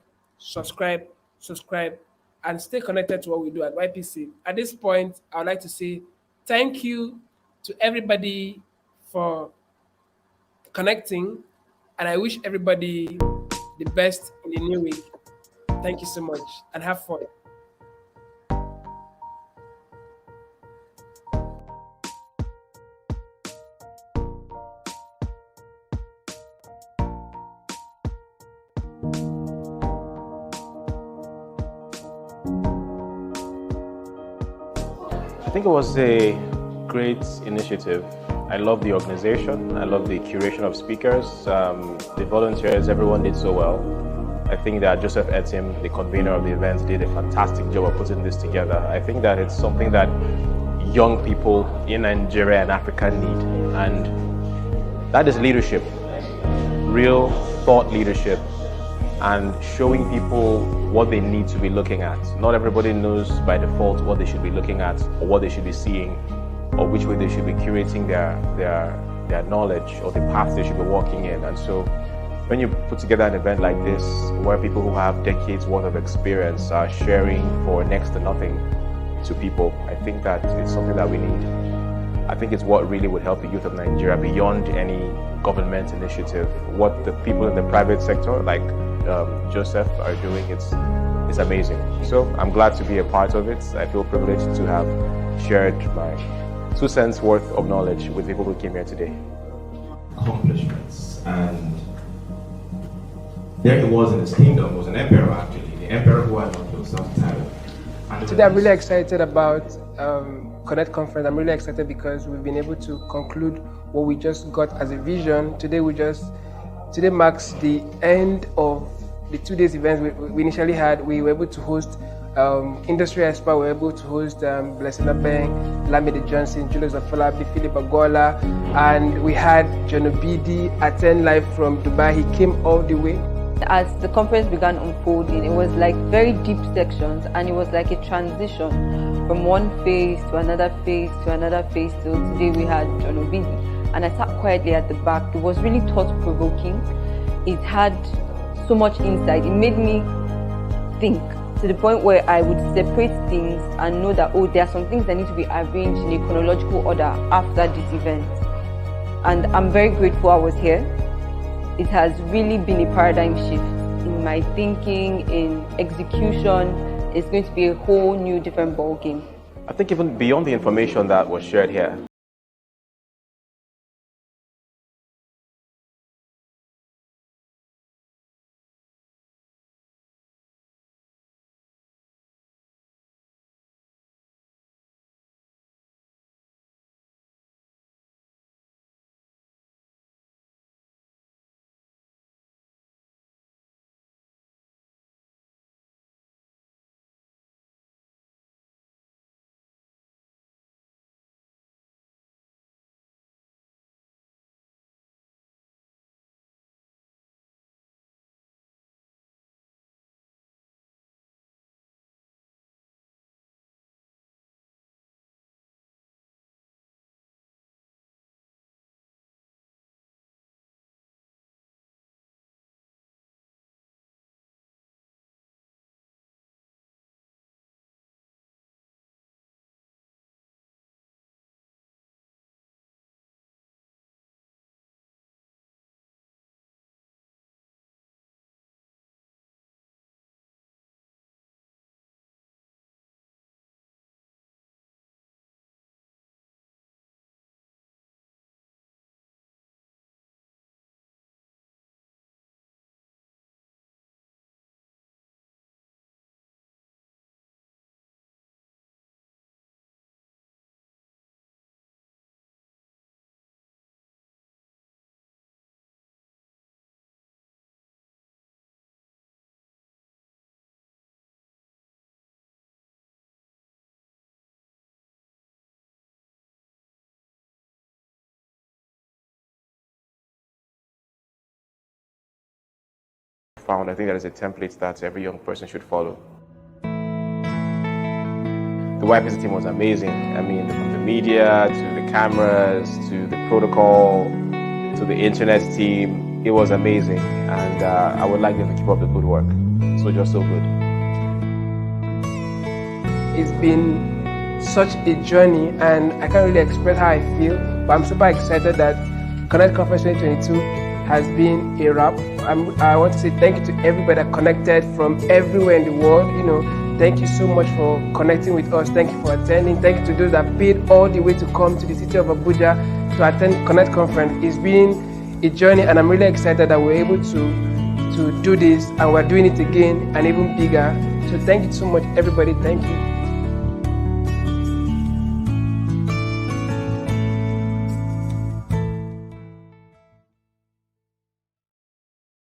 and stay connected to what we do at YPC. At this point, I would like to say thank you to everybody for connecting, and I wish everybody the best in the new week. Thank you so much, and have fun. I think it was a great initiative. I love the organization. I love the curation of speakers. The volunteers, everyone did so well. I think that Joseph Etim, the convener of the event, did a fantastic job of putting this together. I think that it's something that young people in Nigeria and Africa need. And that is leadership, real thought leadership, and showing people what they need to be looking at. Not everybody knows by default what they should be looking at, or what they should be seeing, or which way they should be curating their knowledge, or the path they should be walking in. And so when you put together an event like this, where people who have decades worth of experience are sharing for next to nothing to people, I think that it's something that we need. I think it's what really would help the youth of Nigeria beyond any government initiative. What the people in the private sector, like Joseph, are doing, it's amazing. So I'm glad to be a part of it. I feel privileged to have shared my 2 cents worth of knowledge with people who came here today. Accomplishments, and There he was in his kingdom, was an emperor actually, the emperor who had not killed self-titled. Today I'm really excited about Connect Conference. I'm really excited because we've been able to conclude what we just got as a vision. Today marks the end of the 2 days events we initially had. We were able to host industry experts, we were able to host Blessing Abeng, Lamide Johnson, Julius Afolabi, Philip Agola, and we had John Obidi attend live from Dubai. He came all the way. As the conference began unfolding, it was like very deep sections, and it was like a transition from one phase to another phase to another phase. So today we had John Obidi, and I sat quietly at the back. It was really thought-provoking. It had so much insight. It made me think to the point where I would separate things and know that, oh, there are some things that need to be arranged in a chronological order after this event. And I'm very grateful I was here. It has really been a paradigm shift in my thinking, in execution. It's going to be a whole new different ballgame. I think even beyond the information that was shared here, I think that is a template that every young person should follow. The YPC team was amazing. I mean, from the media to the cameras to the protocol to the internet team, it was amazing. And I would like them to keep up the good work. So just so good. It's been such a journey, and I can't really express how I feel, but I'm super excited that Connect Conference 2022 has been a wrap. I want to say thank you to everybody that connected from everywhere in the world. Thank you so much for connecting with us. Thank you for attending. Thank you to those that paid all the way to come to the city of Abuja to attend Connect Conference. It's been a journey, and I'm really excited that we're able to do this, and we're doing it again and even bigger. So thank you so much, everybody. Thank you.